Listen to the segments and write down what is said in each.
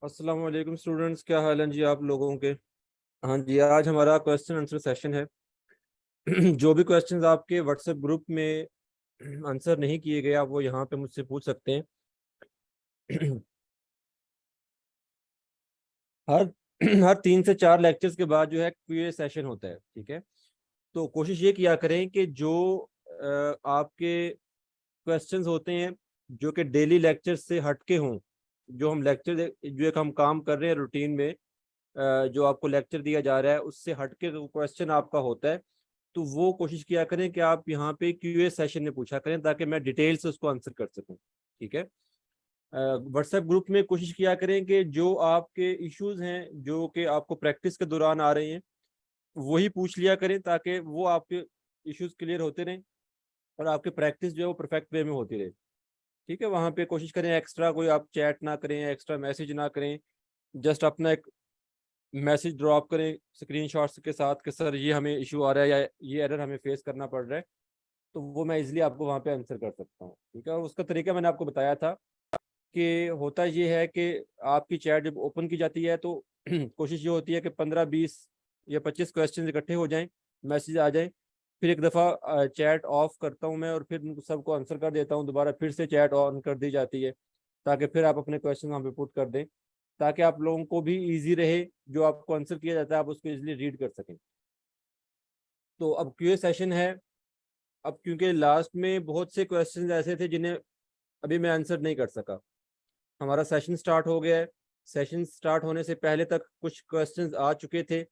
अस्सलाम वालेकुम स्टूडेंट्स, क्या हाल है जी आप लोगों के। हाँ जी, आज हमारा क्वेश्चन आंसर सेशन है। जो भी क्वेश्चंस आपके व्हाट्सएप ग्रुप में आंसर नहीं किए गए आप वो यहाँ पे मुझसे पूछ सकते हैं। हर हर 3 से 4 लेक्चर्स के बाद जो है क्यूए सेशन होता है, ठीक है। तो कोशिश ये किया करें कि जो आपके क्वेश्चंस होते हैं जो कि डेली लेक्चर से हटके हों, जो हम लेक्चर जो एक हम काम कर रहे हैं रूटीन में, जो आपको लेक्चर दिया जा रहा है उससे हटके क्वेश्चन आपका होता है, तो वो कोशिश किया करें कि आप यहाँ पे क्यूए सेशन में पूछा करें ताकि मैं डिटेल से उसको आंसर कर सकूं, ठीक है। व्हाट्सएप ग्रुप में कोशिश किया करें कि जो आपके इश्यूज हैं जो कि आपको प्रैक्टिस के दौरान आ रहे हैं वही पूछ लिया करें ताकि वो आपके इश्यूज क्लियर होते रहें और आपकी प्रैक्टिस जो है वो परफेक्ट वे में होती रहे, ठीक है। वहाँ पे कोशिश करें एक्स्ट्रा कोई आप चैट ना करें, एक्स्ट्रा मैसेज ना करें, जस्ट अपना एक मैसेज ड्रॉप करें स्क्रीनशॉट्स के साथ कि सर ये हमें इशू आ रहा है या ये एरर हमें फेस करना पड़ रहा है, तो वो मैं इजीली आपको वहाँ पे आंसर कर सकता हूँ, ठीक है। और उसका तरीका मैंने आपको बताया था कि होता ये है कि आपकी चैट जब ओपन की जाती है तो कोशिश ये होती है कि 15 20 या 25 क्वेश्चन इकट्ठे हो जाएं, मैसेज आ जाएं, फिर एक दफ़ा चैट ऑफ करता हूँ मैं और फिर उनको सबको आंसर कर देता हूँ, दोबारा फिर से चैट ऑन कर दी जाती है ताकि फिर आप अपने क्वेश्चन वहाँ पे पुट कर दें, ताकि आप लोगों को भी इजी रहे, जो आपको आंसर किया जाता है आप उसको इजीली रीड कर सकें। तो अब क्यूए सेशन है। अब क्योंकि लास्ट में बहुत से क्वेश्चंस ऐसे थे जिन्हें अभी मैं आंसर नहीं कर सका, हमारा सेशन स्टार्ट हो गया है, सेशन स्टार्ट होने से पहले तक कुछ क्वेश्चंस आ चुके थे।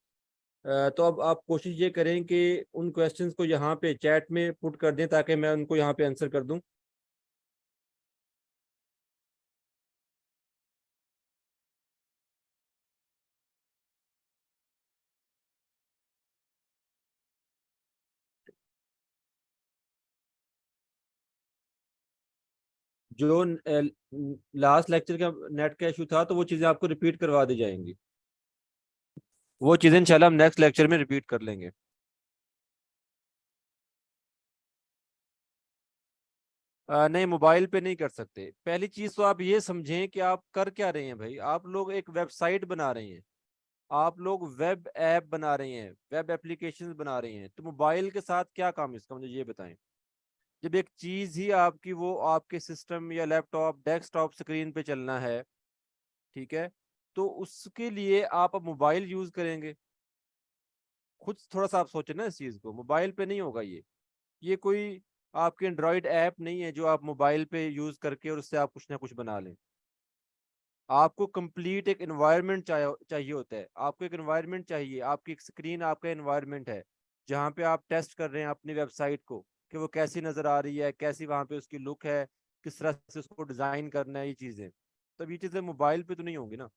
तो अब आप कोशिश ये करें कि उन क्वेश्चंस को यहाँ पे चैट में पुट कर दें ताकि मैं उनको यहाँ पे आंसर कर दूं। जो लास्ट लेक्चर का नेट का इशू था तो वो चीज़ें आपको रिपीट करवा दी जाएंगी, वो चीज़ें इंशाल्लाह हम नेक्स्ट लेक्चर में रिपीट कर लेंगे। नहीं, मोबाइल पे नहीं कर सकते। पहली चीज तो आप ये समझें कि आप कर क्या रहे हैं भाई, आप लोग एक वेबसाइट बना रहे हैं, आप लोग वेब ऐप बना रहे हैं, वेब एप्लीकेशंस बना रहे हैं, तो मोबाइल के साथ क्या काम है इसका, मुझे ये बताएं। जब एक चीज ही आपकी वो आपके सिस्टम या लैपटॉप डेस्कटॉप स्क्रीन पे चलना है, ठीक है, तो उसके लिए आप अब मोबाइल यूज करेंगे। खुद थोड़ा सा आप सोचें ना इस चीज को, मोबाइल पे नहीं होगा ये कोई आपके एंड्रॉयड ऐप नहीं है जो आप मोबाइल पे यूज करके और उससे आप कुछ ना कुछ बना लें। आपको कंप्लीट एक एनवायरनमेंट चाहिए होता है, आपको एक एनवायरनमेंट चाहिए, आपकी एक स्क्रीन आपका एनवायरनमेंट है जहाँ पे आप टेस्ट कर रहे हैं अपनी वेबसाइट को कि वो कैसी नज़र आ रही है, कैसी वहाँ पे उसकी लुक है, किस तरह से उसको डिज़ाइन करना है, ये चीज़ें। तब ये चीज़ें मोबाइल पे तो नहीं होंगी ना।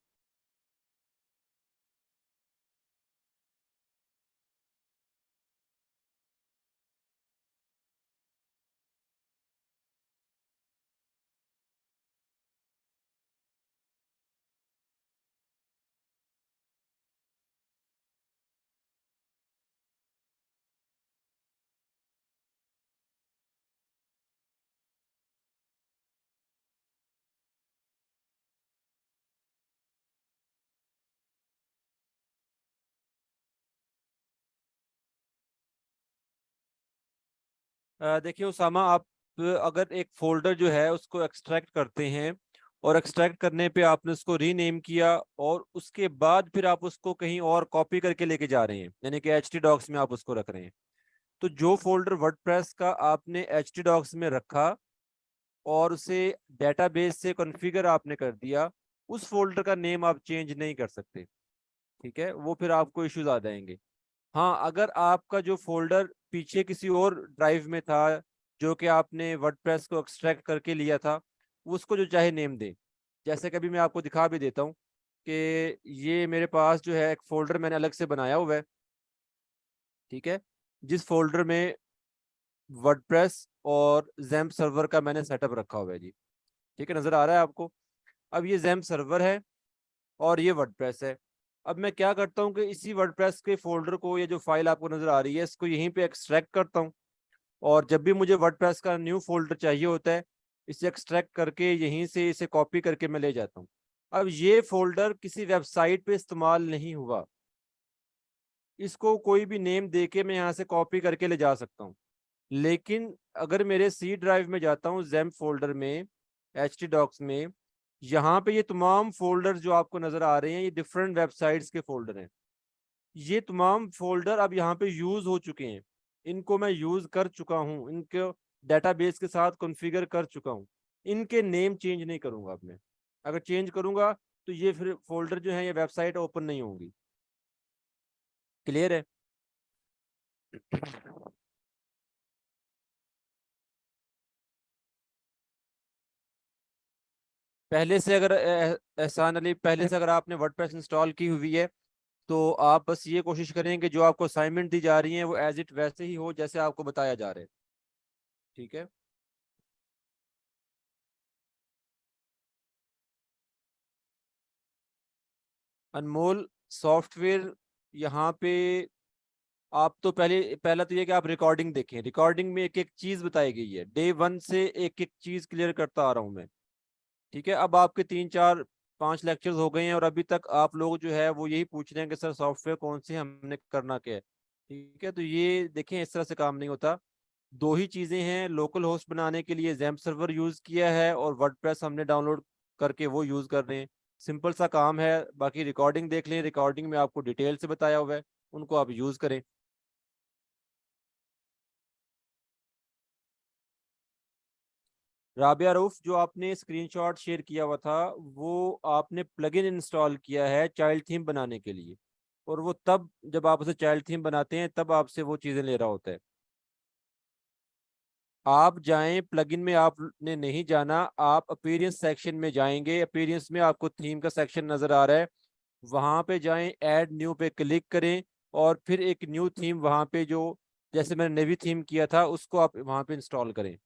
देखिए उसामा, आप अगर एक फोल्डर जो है उसको एक्सट्रैक्ट करते हैं और एक्सट्रैक्ट करने पे आपने उसको रीनेम किया और उसके बाद फिर आप उसको कहीं और कॉपी करके लेके जा रहे हैं, यानी कि एच टी डॉक्स में आप उसको रख रहे हैं, तो जो फोल्डर वर्डप्रेस का आपने एच टी डॉक्स में रखा और उसे डेटाबेस से कॉन्फ़िगर आपने कर दिया, उस फोल्डर का नेम आप चेंज नहीं कर सकते, ठीक है, वो फिर आपको इश्यूज आ जाएंगे। हाँ, अगर आपका जो फोल्डर पीछे किसी और ड्राइव में था जो कि आपने वर्डप्रेस को एक्सट्रैक्ट करके लिया था, उसको जो चाहे नेम दें। जैसे कभी मैं आपको दिखा भी देता हूँ कि ये मेरे पास जो है एक फोल्डर मैंने अलग से बनाया हुआ है, ठीक है, जिस फोल्डर में वर्डप्रेस और जैम्प सर्वर का मैंने सेटअप रखा हुआ है जी, ठीक है, नज़र आ रहा है आपको। अब ये जैम्प सर्वर है और ये वर्डप्रेस है। अब मैं क्या करता हूँ कि इसी वर्डप्रेस के फोल्डर को, ये जो फाइल आपको नज़र आ रही है, इसको यहीं पे एक्सट्रैक्ट करता हूँ और जब भी मुझे वर्डप्रेस का न्यू फोल्डर चाहिए होता है, इसे एक्सट्रैक्ट करके यहीं से इसे कॉपी करके मैं ले जाता हूँ। अब ये फोल्डर किसी वेबसाइट पे इस्तेमाल नहीं हुआ, इसको कोई भी नेम देके मैं यहाँ से कॉपी करके ले जा सकता हूँ। लेकिन अगर मेरे सी ड्राइव में जाता हूँ जैम्प फोल्डर में, एच टी डॉक्स में, यहाँ पे ये तमाम फोल्डर जो आपको नजर आ रहे हैं ये डिफरेंट वेबसाइट्स के फोल्डर हैं। ये तमाम फोल्डर अब यहाँ पे यूज हो चुके हैं, इनको मैं यूज कर चुका हूँ, इनके डेटाबेस के साथ कॉन्फ़िगर कर चुका हूँ। इनके नेम चेंज नहीं करूंगा अब मैं। अगर चेंज करूंगा तो ये फिर फोल्डर जो है ये वेबसाइट ओपन नहीं होंगी। क्लियर है? पहले से अगर एहसान अली, पहले से अगर आपने वर्डप्रेस इंस्टॉल की हुई है तो आप बस ये कोशिश करें कि जो आपको असाइनमेंट दी जा रही है वो एज इट वैसे ही हो जैसे आपको बताया जा रहा है। ठीक है। अनमोल सॉफ्टवेयर, यहाँ पे आप तो पहला तो ये कि आप रिकॉर्डिंग देखें, रिकॉर्डिंग में एक एक चीज बताई गई है, डे वन से एक एक चीज क्लियर करता आ रहा हूँ मैं। ठीक है। अब आपके 3 4 5 लेक्चर्स हो गए हैं और अभी तक आप लोग जो है वो यही पूछ रहे हैं कि सर सॉफ्टवेयर कौन से हमने करना क्या है। ठीक है, तो ये देखें इस तरह से काम नहीं होता। दो ही चीजें हैं, लोकल होस्ट बनाने के लिए जैम्प सर्वर यूज किया है और वर्डप्रेस हमने डाउनलोड करके वो यूज कर रहे हैं। सिंपल सा काम है। बाकी रिकॉर्डिंग देख लें, रिकॉर्डिंग में आपको डिटेल से बताया हुआ है, उनको आप यूज करें। राबिया रूफ, जो आपने स्क्रीनशॉट शेयर किया हुआ था वो आपने प्लगइन इंस्टॉल किया है चाइल्ड थीम बनाने के लिए, और वो तब जब आप उसे चाइल्ड थीम बनाते हैं तब आपसे वो चीज़ें ले रहा होता है। आप जाएं प्लगइन में, आपने नहीं जाना, आप अपीयरेंस सेक्शन में जाएंगे, अपीयरेंस में आपको थीम का सेक्शन नजर आ रहा है, वहां पे जाएं, ऐड न्यू पे क्लिक करें और फिर एक न्यू थीम वहां पे जो जैसे मैंने नेवी थीम किया था उसको आप वहां पे इंस्टॉल करें।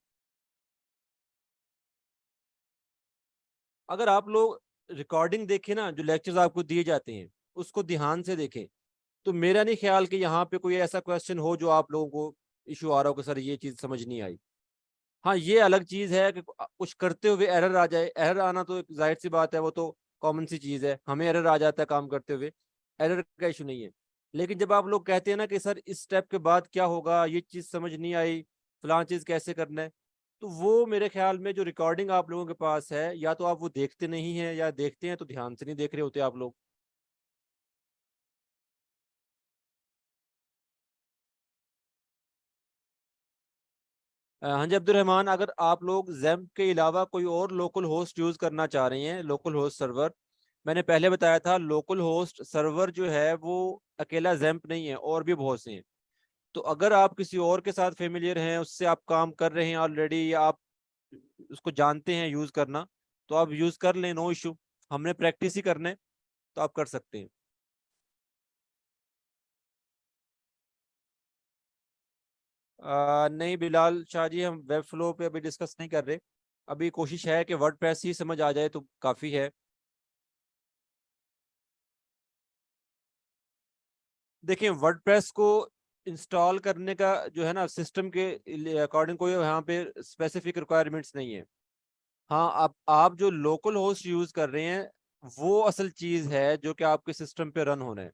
अगर आप लोग रिकॉर्डिंग देखें ना, जो लेक्चर्स आपको दिए जाते हैं उसको ध्यान से देखें, तो मेरा नहीं ख्याल कि यहाँ पे कोई ऐसा क्वेश्चन हो जो आप लोगों को इशू आ रहा हो कि सर ये चीज समझ नहीं आई। हाँ, ये अलग चीज है कि कुछ करते हुए एरर आ जाए, एरर आना तो एक जाहिर सी बात है, वो तो कॉमन सी चीज है, हमें एरर आ जाता है काम करते हुए, एरर का इशू नहीं है। लेकिन जब आप लोग कहते हैं ना कि सर इस स्टेप के बाद क्या होगा, ये चीज समझ नहीं आई, फलां चीज कैसे करना है, तो वो मेरे ख्याल में जो रिकॉर्डिंग आप लोगों के पास है, या तो आप वो देखते नहीं है या देखते हैं तो ध्यान से नहीं देख रहे होते आप लोग। हाँ जी अब्दुल रहमान, अगर आप लोग जैम्प के अलावा कोई और लोकल होस्ट यूज करना चाह रहे हैं, लोकल होस्ट सर्वर, मैंने पहले बताया था लोकल होस्ट सर्वर जो है वो अकेला जैम्प नहीं है, और भी बहुत से हैं। तो अगर आप किसी और के साथ फेमिलियर हैं, उससे आप काम कर रहे हैं ऑलरेडी, या आप उसको जानते हैं यूज करना, तो आप यूज कर लें, नो इशू। हमने प्रैक्टिस ही करना है, तो आप कर सकते हैं। नहीं बिलाल शाह जी, हम वेब फ्लो पे अभी डिस्कस नहीं कर रहे। अभी कोशिश है कि वर्डप्रेस ही समझ आ जाए तो काफ़ी है। देखिए वर्डप्रेस को इंस्टॉल करने का जो है ना, सिस्टम के अकॉर्डिंग कोई यहाँ पे स्पेसिफिक रिक्वायरमेंट्स नहीं है। हाँ, आप जो लोकल होस्ट यूज कर रहे हैं वो असल चीज है जो कि आपके सिस्टम पे रन होना है।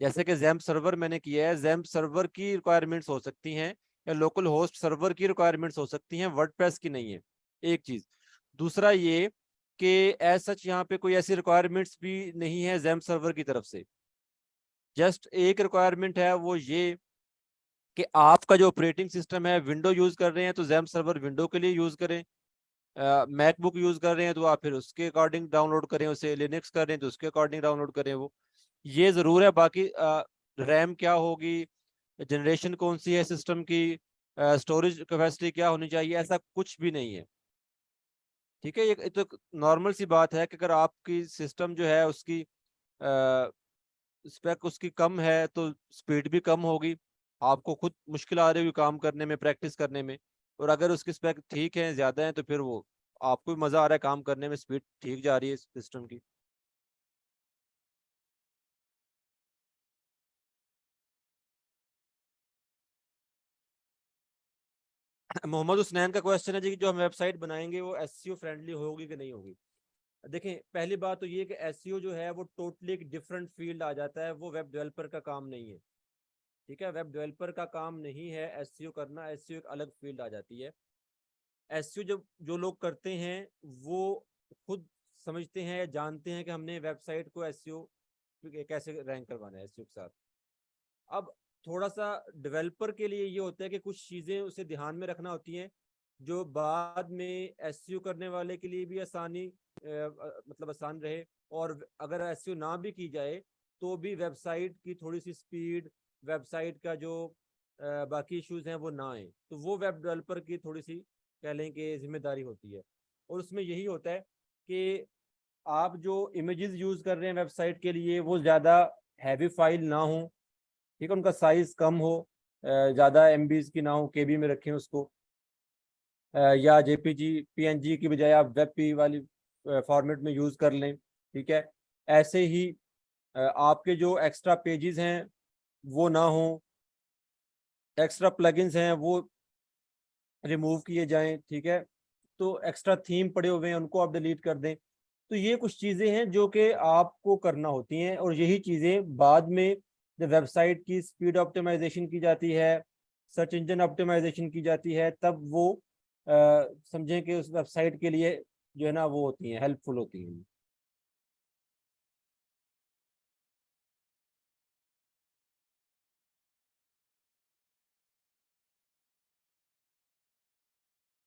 जैसे कि जैम्प सर्वर मैंने किया है, जैम्प सर्वर की रिक्वायरमेंट्स हो सकती हैं या लोकल होस्ट सर्वर की रिक्वायरमेंट्स हो सकती हैं, वर्डप्रेस की नहीं है। एक चीज। दूसरा ये कि एज सच यहाँ पे कोई ऐसी रिक्वायरमेंट्स भी नहीं है जैम्प सर्वर की तरफ से। जस्ट एक रिक्वायरमेंट है, वो ये कि आपका जो ऑपरेटिंग सिस्टम है विंडो यूज कर रहे हैं तो जैम्प सर्वर विंडो के लिए यूज करें, मैकबुक यूज कर रहे हैं तो आप फिर उसके अकॉर्डिंग डाउनलोड करें उसे, लिनक्स कर रहे हैं तो उसके अकॉर्डिंग डाउनलोड करें वो। ये जरूर है। बाकी रैम क्या होगी, जनरेशन कौन सी है सिस्टम की, स्टोरेज कैपेसिटी क्या होनी चाहिए, ऐसा कुछ भी नहीं है। ठीक है, ये तो नॉर्मल सी बात है कि अगर आपकी सिस्टम जो है उसकी स्पेक उसकी कम है तो स्पीड भी कम होगी, आपको खुद मुश्किल आ रही होगी काम करने में, प्रैक्टिस करने में। और अगर उसकी स्पेक ठीक है, ज्यादा है, तो फिर वो आपको भी मजा आ रहा है काम करने में, स्पीड ठीक जा रही है सिस्टम की। मोहम्मद हुसनैन का क्वेश्चन है जी कि जो हम वेबसाइट बनाएंगे वो एसईओ फ्रेंडली होगी कि नहीं होगी। देखें, पहली बात तो ये कि एसईओ जो है वो टोटली एक डिफरेंट फील्ड आ जाता है, वो वेब डेवलपर का काम नहीं है। ठीक है, वेब डेवलपर का काम नहीं है एसईओ करना, एसईओ एक अलग फील्ड आ जाती है। एसईओ जब जो लोग करते हैं वो खुद समझते हैं या जानते हैं कि हमने वेबसाइट को एसईओ कैसे रैंक करवाना है एसईओ के साथ। अब थोड़ा सा डेवलपर के लिए ये होता है कि कुछ चीज़ें उसे ध्यान में रखना होती हैं जो बाद में एसईओ करने वाले के लिए भी आसानी मतलब आसान रहे, और अगर एसईओ ना भी की जाए तो भी वेबसाइट की थोड़ी सी स्पीड, वेबसाइट का जो बाकी इश्यूज हैं वो ना आए, तो वो वेब डेवलपर की थोड़ी सी कह लें कि जिम्मेदारी होती है। और उसमें यही होता है कि आप जो इमेजेस यूज कर रहे हैं वेबसाइट के लिए वो ज़्यादा हैवी फाइल ना हो, ठीक है, उनका साइज कम हो, ज़्यादा एमबीज की ना हो, केबी में रखें उसको, या जेपीजी पीएनजी की बजाय आप वेब पी वाली फॉर्मेट में यूज़ कर लें। ठीक है, ऐसे ही आपके जो एक्स्ट्रा पेजेस हैं वो ना हो, एक्स्ट्रा प्लगइन्स हैं वो रिमूव किए जाएं। ठीक है, तो एक्स्ट्रा थीम पड़े हुए हैं उनको आप डिलीट कर दें। तो ये कुछ चीज़ें हैं जो कि आपको करना होती हैं, और यही चीज़ें बाद में जब वेबसाइट की स्पीड ऑप्टिमाइजेशन की जाती है, सर्च इंजन ऑप्टिमाइजेशन की जाती है, तब वो समझें कि उस वेबसाइट के लिए जो है ना वो होती हैं, हेल्पफुल होती हैं।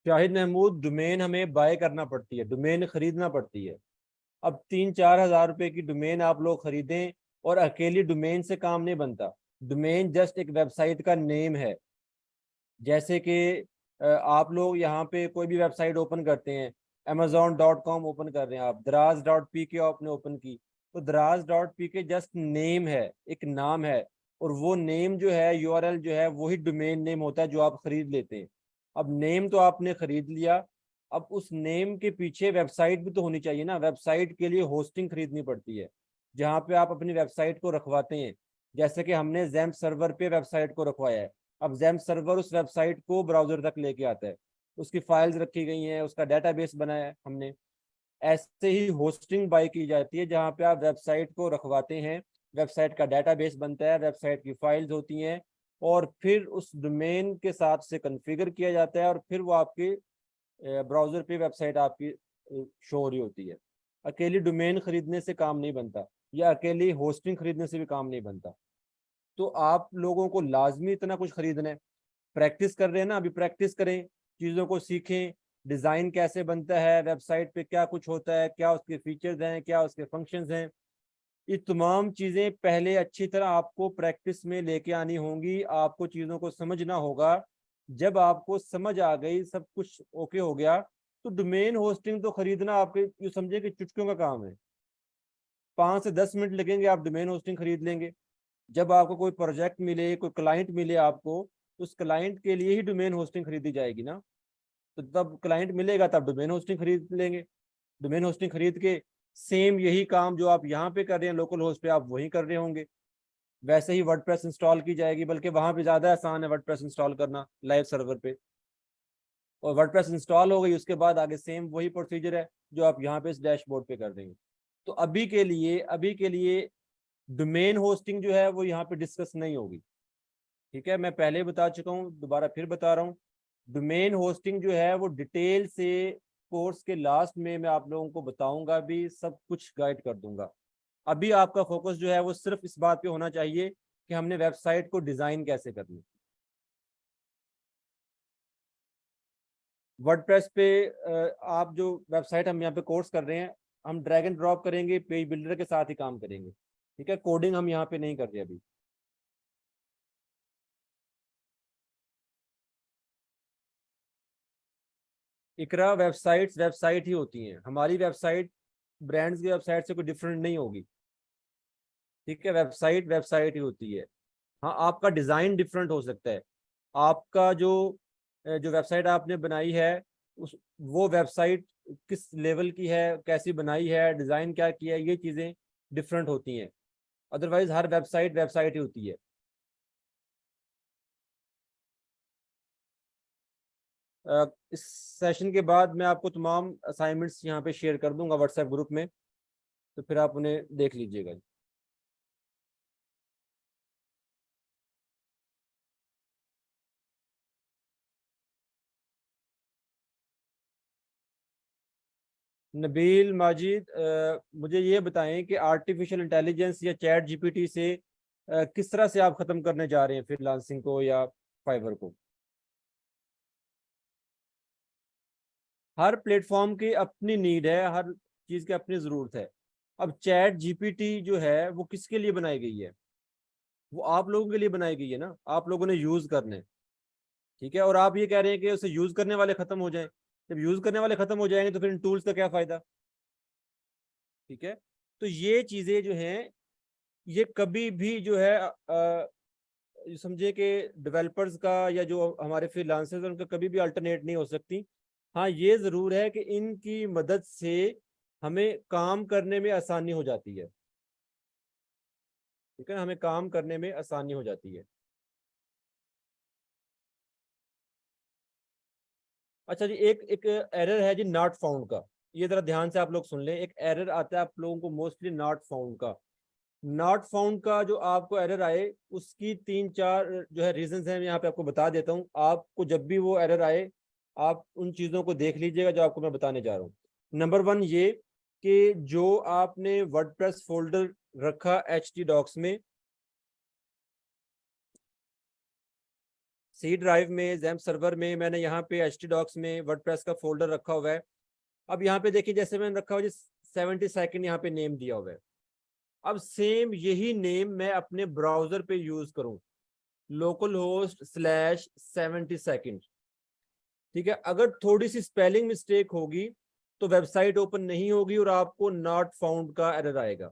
शाहिद महमूद, डोमेन हमें बाय करना पड़ती है, डोमेन खरीदना पड़ती है। अब 3-4 हज़ार रुपए की डोमेन आप लोग खरीदें, और अकेली डोमेन से काम नहीं बनता। डोमेन जस्ट एक वेबसाइट का नेम है। जैसे कि आप लोग यहाँ पे कोई भी वेबसाइट ओपन करते हैं, amazon.com ओपन कर रहे हैं, आप दराज.pk आपने ओपन की, तो दराज.pk जस्ट नेम है, एक नाम है, और वो नेम जो है, यूआरएल जो है, वही डोमेन नेम होता है जो आप खरीद लेते हैं। अब नेम तो आपने खरीद लिया, अब उस नेम के पीछे वेबसाइट भी तो होनी चाहिए ना। वेबसाइट के लिए होस्टिंग खरीदनी पड़ती है, जहाँ पे आप अपनी वेबसाइट को रखवाते हैं। जैसे कि हमने जैम्प सर्वर पे वेबसाइट को रखवाया है, अब जैम्प सर्वर उस वेबसाइट को ब्राउजर तक लेके आता है, उसकी फाइल्स रखी गई हैं, उसका डेटाबेस बनाया है हमने। ऐसे ही होस्टिंग बाय की जाती है, जहाँ पे आप वेबसाइट को रखवाते हैं, वेबसाइट का डेटाबेस बनता है, वेबसाइट की फाइल्स होती हैं, और फिर उस डोमेन के साथ से कॉन्फ़िगर किया जाता है, और फिर वो आपके ब्राउजर पे वेबसाइट आपकी शो हो रही होती है। अकेली डोमेन खरीदने से काम नहीं बनता, या अकेली होस्टिंग खरीदने से भी काम नहीं बनता। तो आप लोगों को लाजमी इतना कुछ खरीदना है। प्रैक्टिस कर रहे हैं ना, अभी प्रैक्टिस करें, चीज़ों को सीखें, डिज़ाइन कैसे बनता है, वेबसाइट पे क्या कुछ होता है, क्या उसके फीचर्स हैं, क्या उसके फंक्शंस हैं। ये तमाम चीज़ें पहले अच्छी तरह आपको प्रैक्टिस में लेके आनी होंगी, आपको चीज़ों को समझना होगा। जब आपको समझ आ गई, सब कुछ ओके हो गया, तो डोमेन होस्टिंग तो खरीदना आपके यूँ समझे कि चुटकियों का काम है। 5 से 10 मिनट लगेंगे, आप डोमेन होस्टिंग खरीद लेंगे। जब आपको कोई प्रोजेक्ट मिले, कोई क्लाइंट मिले आपको, तो उस क्लाइंट के लिए ही डोमेन होस्टिंग खरीदी जाएगी ना। तो तब क्लाइंट मिलेगा तब डोमेन होस्टिंग खरीद लेंगे। डोमेन होस्टिंग खरीद के सेम यही काम जो आप यहाँ पे कर रहे हैं लोकल होस्ट पे, आप वही कर रहे होंगे। वैसे ही वर्डप्रेस इंस्टॉल की जाएगी, बल्कि वहां पे ज्यादा आसान है वर्डप्रेस इंस्टॉल करना लाइव सर्वर पे। और वर्डप्रेस इंस्टॉल हो गई, उसके बाद आगे सेम वही प्रोसीजर है जो आप यहाँ पे इस डैशबोर्ड पे कर देंगे। तो अभी के लिए डोमेन होस्टिंग जो है वो यहाँ पे डिस्कस नहीं होगी। ठीक है, मैं पहले बता चुका हूँ, दोबारा फिर बता रहा हूँ। डोमेन होस्टिंग जो है वो डिटेल से कोर्स के लास्ट में मैं आप लोगों को बताऊंगा, भी सब कुछ गाइड कर दूंगा। अभी आपका फोकस जो है वो सिर्फ इस बात पे होना चाहिए कि हमने वेबसाइट को डिजाइन कैसे करनी। वर्डप्रेस पे आप जो वेबसाइट हम यहाँ पे कोर्स कर रहे हैं, हम ड्रैग एंड ड्रॉप करेंगे, पेज बिल्डर के साथ ही काम करेंगे। ठीक है, कोडिंग हम यहाँ पे नहीं कर रहे अभी। इकरा वेबसाइट्स वेबसाइट ही होती हैं, हमारी वेबसाइट ब्रांड्स की वेबसाइट से कोई डिफरेंट नहीं होगी। ठीक है, वेबसाइट वेबसाइट ही होती है। हाँ, आपका डिज़ाइन डिफरेंट हो सकता है। आपका जो जो वेबसाइट आपने बनाई है, उस वो वेबसाइट किस लेवल की है, कैसी बनाई है, डिज़ाइन क्या किया है, ये चीज़ें डिफरेंट होती हैं। अदरवाइज हर वेबसाइट वेबसाइट ही होती है। इस सेशन के बाद मैं आपको तमाम असाइनमेंट्स यहाँ पे शेयर कर दूंगा व्हाट्सएप ग्रुप में, तो फिर आप उन्हें देख लीजिएगा। नबील माजिद, मुझे ये बताएं कि आर्टिफिशियल इंटेलिजेंस या चैट जीपीटी से किस तरह से आप ख़त्म करने जा रहे हैं फ्रीलांसिंग को या फाइवर को। हर प्लेटफॉर्म की अपनी नीड है, हर चीज़ की अपनी ज़रूरत है। अब चैट जीपीटी जो है वो किसके लिए बनाई गई है? वो आप लोगों के लिए बनाई गई है ना, आप लोगों ने यूज़ करने। ठीक है, और आप ये कह रहे हैं कि उसे यूज़ करने वाले ख़त्म हो जाएं। जब यूज़ करने वाले ख़त्म हो जाएंगे तो फिर इन टूल्स का क्या फ़ायदा? ठीक है, तो ये चीज़ें जो हैं ये कभी भी जो है समझे कि डेवलपर्स का या जो हमारे फ्रीलांसर्स हैं उनका कभी भी अल्टरनेट नहीं हो सकती। हाँ, ये ज़रूर है कि इनकी मदद से हमें काम करने में आसानी हो जाती है। ठीक है, हमें काम करने में आसानी हो जाती है। अच्छा जी, एक एक एरर है जी, नॉट फाउंड का। ये जरा ध्यान से आप लोग सुन लें, एक एरर आता है आप लोगों को मोस्टली नॉट फाउंड का। नॉट फाउंड का जो आपको एरर आए उसकी तीन चार जो है रीजंस हैं, मैं यहाँ पे आपको बता देता हूँ। आपको जब भी वो एरर आए आप उन चीज़ों को देख लीजिएगा जो आपको मैं बताने जा रहा हूँ। नंबर वन ये कि जो आपने वर्डप्रेस फोल्डर रखा htdocs में, सी ड्राइव में, जैम सर्वर में, मैंने यहाँ पे htdocs में वर्डप्रेस का फोल्डर रखा हुआ है। अब यहाँ पे देखिए, जैसे मैंने रखा हुआ है 72 यहाँ पे नेम दिया हुआ है। अब सेम यही नेम मैं अपने ब्राउजर पे यूज करूं, localhost/72। ठीक है, अगर थोड़ी सी स्पेलिंग मिस्टेक होगी तो वेबसाइट ओपन नहीं होगी और आपको नॉट फाउंड का एरर आएगा।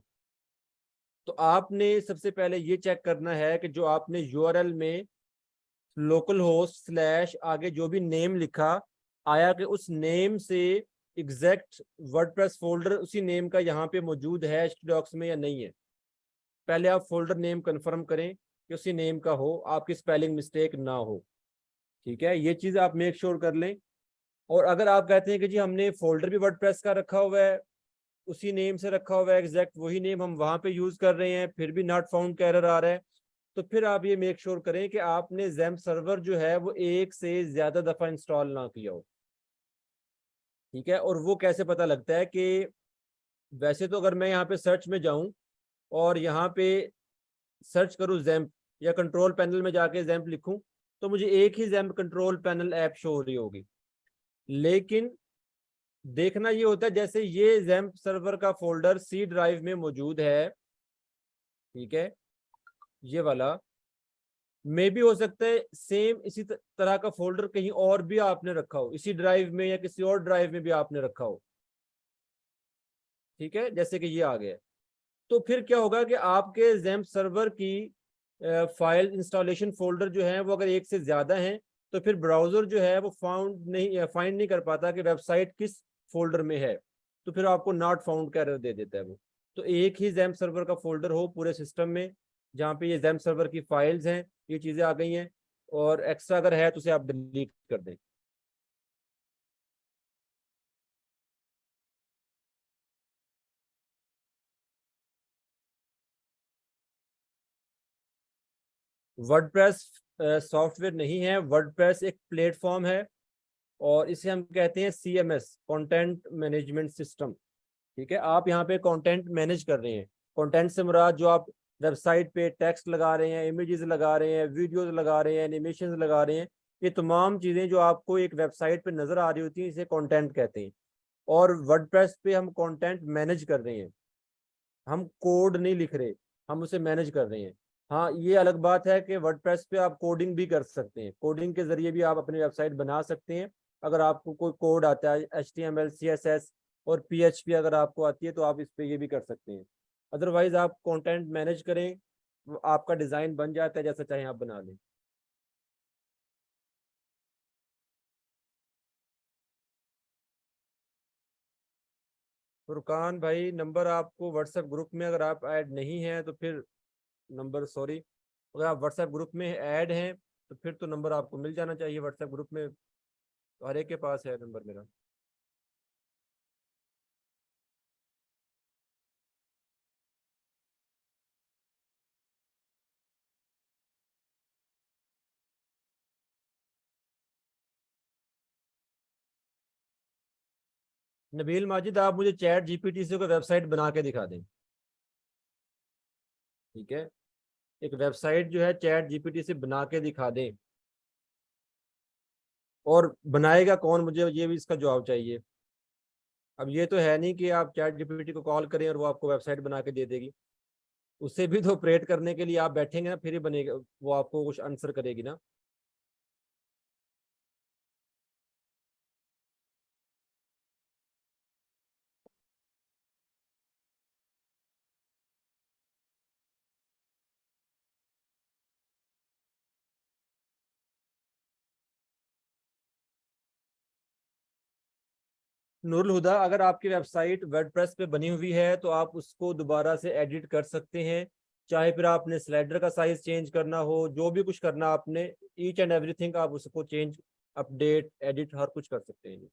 तो आपने सबसे पहले ये चेक करना है कि जो आपने यूआरएल में लोकल होस्ट स्लैश आगे जो भी नेम लिखा आया कि उस नेम से एग्जैक्ट वर्डप्रेस फोल्डर उसी नेम का यहाँ पे मौजूद है htdocs में या नहीं है। पहले आप फोल्डर नेम कंफर्म करें कि उसी नेम का हो, आपकी स्पेलिंग मिस्टेक ना हो। ठीक है, ये चीज़ आप मेक श्योर कर लें। और अगर आप कहते हैं कि जी हमने फोल्डर भी वर्डप्रेस का रखा हुआ है, उसी नेम से रखा हुआ है, एग्जैक्ट वही नेम हम वहां पे यूज कर रहे हैं, फिर भी नॉट फाउंड का एरर आ रहा है, तो फिर आप ये मेक श्योर करें कि आपने ज़ैम्प सर्वर जो है वो एक से ज्यादा दफा इंस्टॉल ना किया हो। ठीक है, और वो कैसे पता लगता है कि वैसे तो अगर मैं यहाँ पे सर्च में जाऊं और यहाँ पे सर्च करूँ जैम्प या कंट्रोल पैनल में जाके जैम्प लिखूं तो मुझे एक ही जैम्प कंट्रोल पैनल ऐप शो हो रही होगी। लेकिन देखना ये होता है जैसे ये जैम्प सर्वर का फोल्डर सी ड्राइव में मौजूद है, ठीक है, ये वाला मे भी हो सकता है सेम इसी तरह का फोल्डर कहीं और भी आपने रखा हो, इसी ड्राइव में या किसी और ड्राइव में भी आपने रखा हो। ठीक है, जैसे कि ये आ गया, तो फिर क्या होगा कि आपके जैम्प सर्वर की फाइल इंस्टॉलेशन फोल्डर जो है वो अगर एक से ज्यादा हैं तो फिर ब्राउजर जो है वो फाइंड नहीं कर पाता कि वेबसाइट किस फोल्डर में है, तो फिर आपको नॉट फाउंड का एरर दे देता है वो। तो एक ही जैम्प सर्वर का फोल्डर हो पूरे सिस्टम में जहाँ पे ये जैम्प सर्वर की फाइल्स हैं, ये चीज़ें आ गई हैं, और एक्स्ट्रा अगर है तो उसे आप डिलीट कर दें। वर्डप्रेस सॉफ्टवेयर नहीं है, वर्डप्रेस एक प्लेटफॉर्म है और इसे हम कहते हैं CMS, कंटेंट मैनेजमेंट सिस्टम। ठीक है, आप यहाँ पे कंटेंट मैनेज कर रहे हैं। कंटेंट से मुराद जो आप वेबसाइट पे टेक्स्ट लगा रहे हैं, इमेजेस लगा रहे हैं, वीडियोस लगा रहे हैं, एनिमेशन लगा रहे हैं, ये तमाम चीज़ें जो आपको एक वेबसाइट पे नज़र आ रही होती हैं इसे कंटेंट कहते हैं। और वर्डप्रेस पे हम कंटेंट मैनेज कर रहे हैं, हम कोड नहीं लिख रहे, हम उसे मैनेज कर रहे हैं। हाँ, ये अलग बात है कि वर्डप्रेस पे आप कोडिंग भी कर सकते हैं, कोडिंग के जरिए भी आप अपनी वेबसाइट बना सकते हैं। अगर आपको कोई कोड आता है HTML CSS और PHP अगर आपको आती है तो आप इस पे ये भी कर सकते हैं। अदरवाइज आप कंटेंट मैनेज करें, आपका डिज़ाइन बन जाता है, जैसा चाहें आप बना लें। फुरकान भाई, नंबर आपको व्हाट्सएप ग्रुप में अगर आप ऐड नहीं हैं तो फिर नंबर, सॉरी, अगर आप व्हाट्सएप ग्रुप में ऐड हैं तो फिर तो नंबर आपको मिल जाना चाहिए व्हाट्सएप ग्रुप में। तो हर एक के पास है नंबर मेरा। नबील माजिद, आप मुझे चैट जीपीटी से कोई वेबसाइट बना के दिखा दें। ठीक है, एक वेबसाइट जो है चैट जीपीटी से बना के दिखा दें। और बनाएगा कौन, मुझे ये भी इसका जवाब चाहिए। अब ये तो है नहीं कि आप चैट जीपीटी को कॉल करें और वो आपको वेबसाइट बना के दे देगी। उससे भी तो ऑपरेट करने के लिए आप बैठेंगे ना, फिर ही बनेगा, वो आपको कुछ आंसर करेगी ना। नूरुल हुदा, अगर आपकी वेबसाइट वर्डप्रेस पे बनी हुई है तो आप उसको दोबारा से एडिट कर सकते हैं। चाहे फिर आपने स्लाइडर का साइज चेंज करना हो, जो भी कुछ करना आपने, ईच एंड एवरीथिंग आप उसको चेंज, अपडेट, एडिट, हर कुछ कर सकते हैं।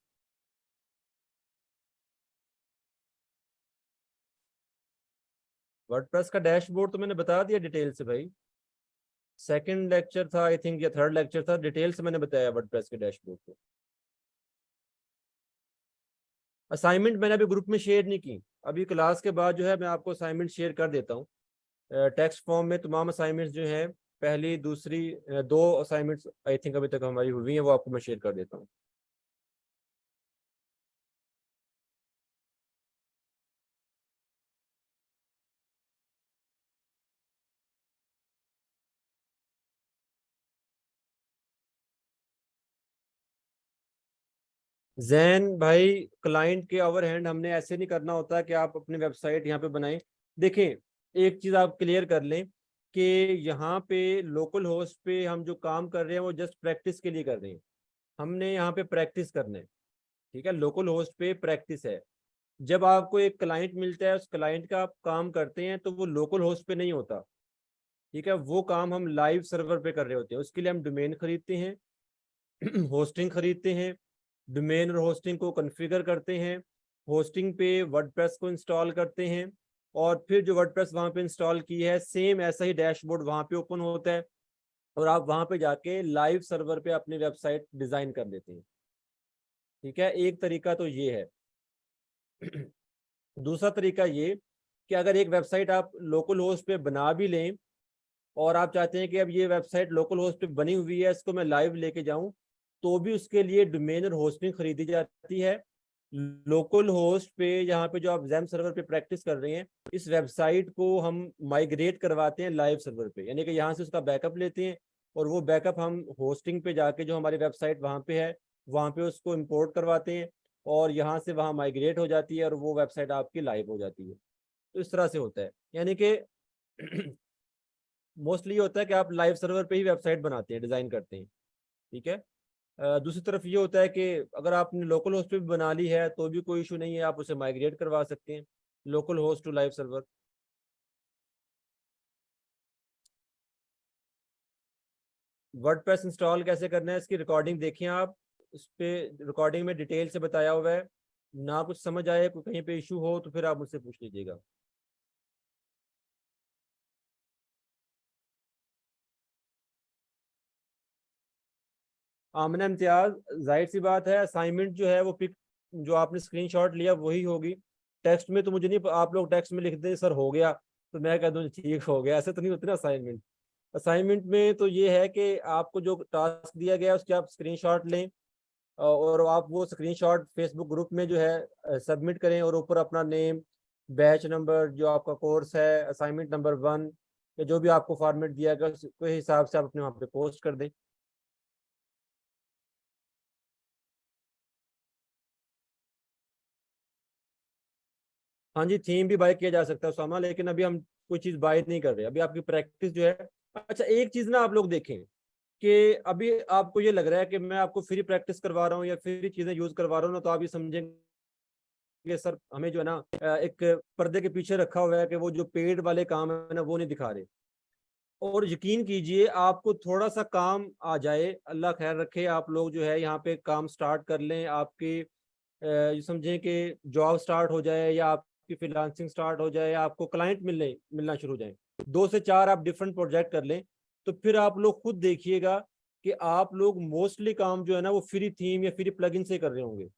वर्डप्रेस का डैशबोर्ड तो मैंने बता दिया डिटेल से भाई। सेकंड लेक्चर था आई थिंक, या थर्ड लेक्चर था, डिटेल से मैंने बताया वर्डप्रेस के डैशबोर्ड को। असाइनमेंट मैंने अभी ग्रुप में शेयर नहीं की। अभी क्लास के बाद जो है मैं आपको असाइनमेंट शेयर कर देता हूँ। टेक्स्ट फॉर्म में तमाम असाइनमेंट्स जो हैं, पहली दूसरी दो असाइनमेंट्स आई थिंक अभी तक हमारी हुई हैं, वो आपको मैं शेयर कर देता हूँ। जैन भाई, क्लाइंट के ओवर हैंड हमने ऐसे नहीं करना होता कि आप अपनी वेबसाइट यहाँ पे बनाएं। देखें, एक चीज़ आप क्लियर कर लें कि यहाँ पे लोकल होस्ट पे हम जो काम कर रहे हैं वो जस्ट प्रैक्टिस के लिए कर रहे हैं। हमने यहाँ पे प्रैक्टिस करना है। ठीक है, लोकल होस्ट पे प्रैक्टिस है। जब आपको एक क्लाइंट मिलता है, उस क्लाइंट का आप काम करते हैं, तो वो लोकल होस्ट पे नहीं होता। ठीक है, वो काम हम लाइव सर्वर पे कर रहे होते हैं। उसके लिए हम डोमेन खरीदते हैं, होस्टिंग खरीदते हैं, डोमेन और होस्टिंग को कॉन्फ़िगर करते हैं, होस्टिंग पे वर्डप्रेस को इंस्टॉल करते हैं, और फिर जो वर्डप्रेस वहाँ पे इंस्टॉल की है, सेम ऐसा ही डैशबोर्ड वहाँ पे ओपन होता है, और आप वहाँ पे जाके लाइव सर्वर पे अपनी वेबसाइट डिज़ाइन कर देते हैं। ठीक है, एक तरीका तो ये है। दूसरा तरीका ये कि अगर एक वेबसाइट आप लोकल होस्ट पे बना भी लें, और आप चाहते हैं कि अब ये वेबसाइट लोकल होस्ट पे बनी हुई है, इसको मैं लाइव लेके जाऊं, तो भी उसके लिए डोमेन और होस्टिंग खरीदी जाती है। लोकल होस्ट पे, यहाँ पे जो आप जैम सर्वर पे प्रैक्टिस कर रहे हैं, इस वेबसाइट को हम माइग्रेट करवाते हैं लाइव सर्वर पे, यानी कि यहाँ से उसका बैकअप लेते हैं, और वो बैकअप हम होस्टिंग पे जाके, जो हमारी वेबसाइट वहाँ पे है, वहाँ पे उसको इम्पोर्ट करवाते हैं, और यहाँ से वहाँ माइग्रेट हो जाती है, और वो वेबसाइट आपकी लाइव हो जाती है। तो इस तरह से होता है, यानी कि मोस्टली ये होता है कि आप लाइव सर्वर पे ही वेबसाइट बनाते हैं, डिज़ाइन करते हैं। ठीक है। दूसरी तरफ ये होता है कि अगर आपने लोकल होस्ट पे भी बना ली है तो भी कोई इशू नहीं है, आप उसे माइग्रेट करवा सकते हैं, local host to live server. WordPress install कैसे करना है, इसकी रिकॉर्डिंग देखिए आप। उस पर रिकॉर्डिंग में डिटेल से बताया हुआ है। ना कुछ समझ आए, कोई कहीं पे इशू हो, तो फिर आप मुझसे पूछ लीजिएगा। आमना इम्तियाज, जाहिर सी बात है, असाइनमेंट जो है वो पिक, जो आपने स्क्रीनशॉट लिया वही होगी। टेक्स्ट में तो मुझे नहीं, आप लोग टेक्स्ट में लिख दें सर हो गया, तो मैं कह दूँ ठीक हो गया, ऐसे तो नहीं होती ना असाइनमेंट। असाइनमेंट में तो ये है कि आपको जो टास्क दिया गया है उसके आप स्क्रीनशॉट लें, और आप वो स्क्रीनशॉट फेसबुक ग्रुप में जो है सबमिट करें, और ऊपर अपना नेम, बैच नंबर, जो आपका कोर्स है, असाइनमेंट नंबर 1, या जो भी आपको फॉर्मेट दिया गया उसके हिसाब से आप अपने वहाँ पे पोस्ट कर दें। हाँ जी, थीम भी बाय किया जा सकता है उसामा, लेकिन अभी हम कोई चीज़ बाय नहीं कर रहे, अभी आपकी प्रैक्टिस जो है। अच्छा, एक चीज़ ना आप लोग देखें कि अभी आपको ये लग रहा है कि मैं आपको फ्री प्रैक्टिस करवा रहा हूँ या फ्री चीज़ें यूज़ करवा रहा हूँ ना, तो आप ये समझेंगे सर हमें जो है ना एक पर्दे के पीछे रखा हुआ है कि वो जो पेड वाले काम है ना वो नहीं दिखा रहे। और यकीन कीजिए आपको थोड़ा सा काम आ जाए, अल्लाह खैर रखे, आप लोग जो है यहाँ पे काम स्टार्ट कर लें, आपकी समझें कि जॉब स्टार्ट हो जाए या आपकी फ्रीलांसिंग स्टार्ट हो जाए या आपको क्लाइंट मिलना शुरू हो जाए, 2 से 4 आप डिफरेंट प्रोजेक्ट कर लें, तो फिर आप लोग खुद देखिएगा कि आप लोग मोस्टली काम जो है ना वो फ्री थीम या फ्री प्लगइन से कर रहे होंगे।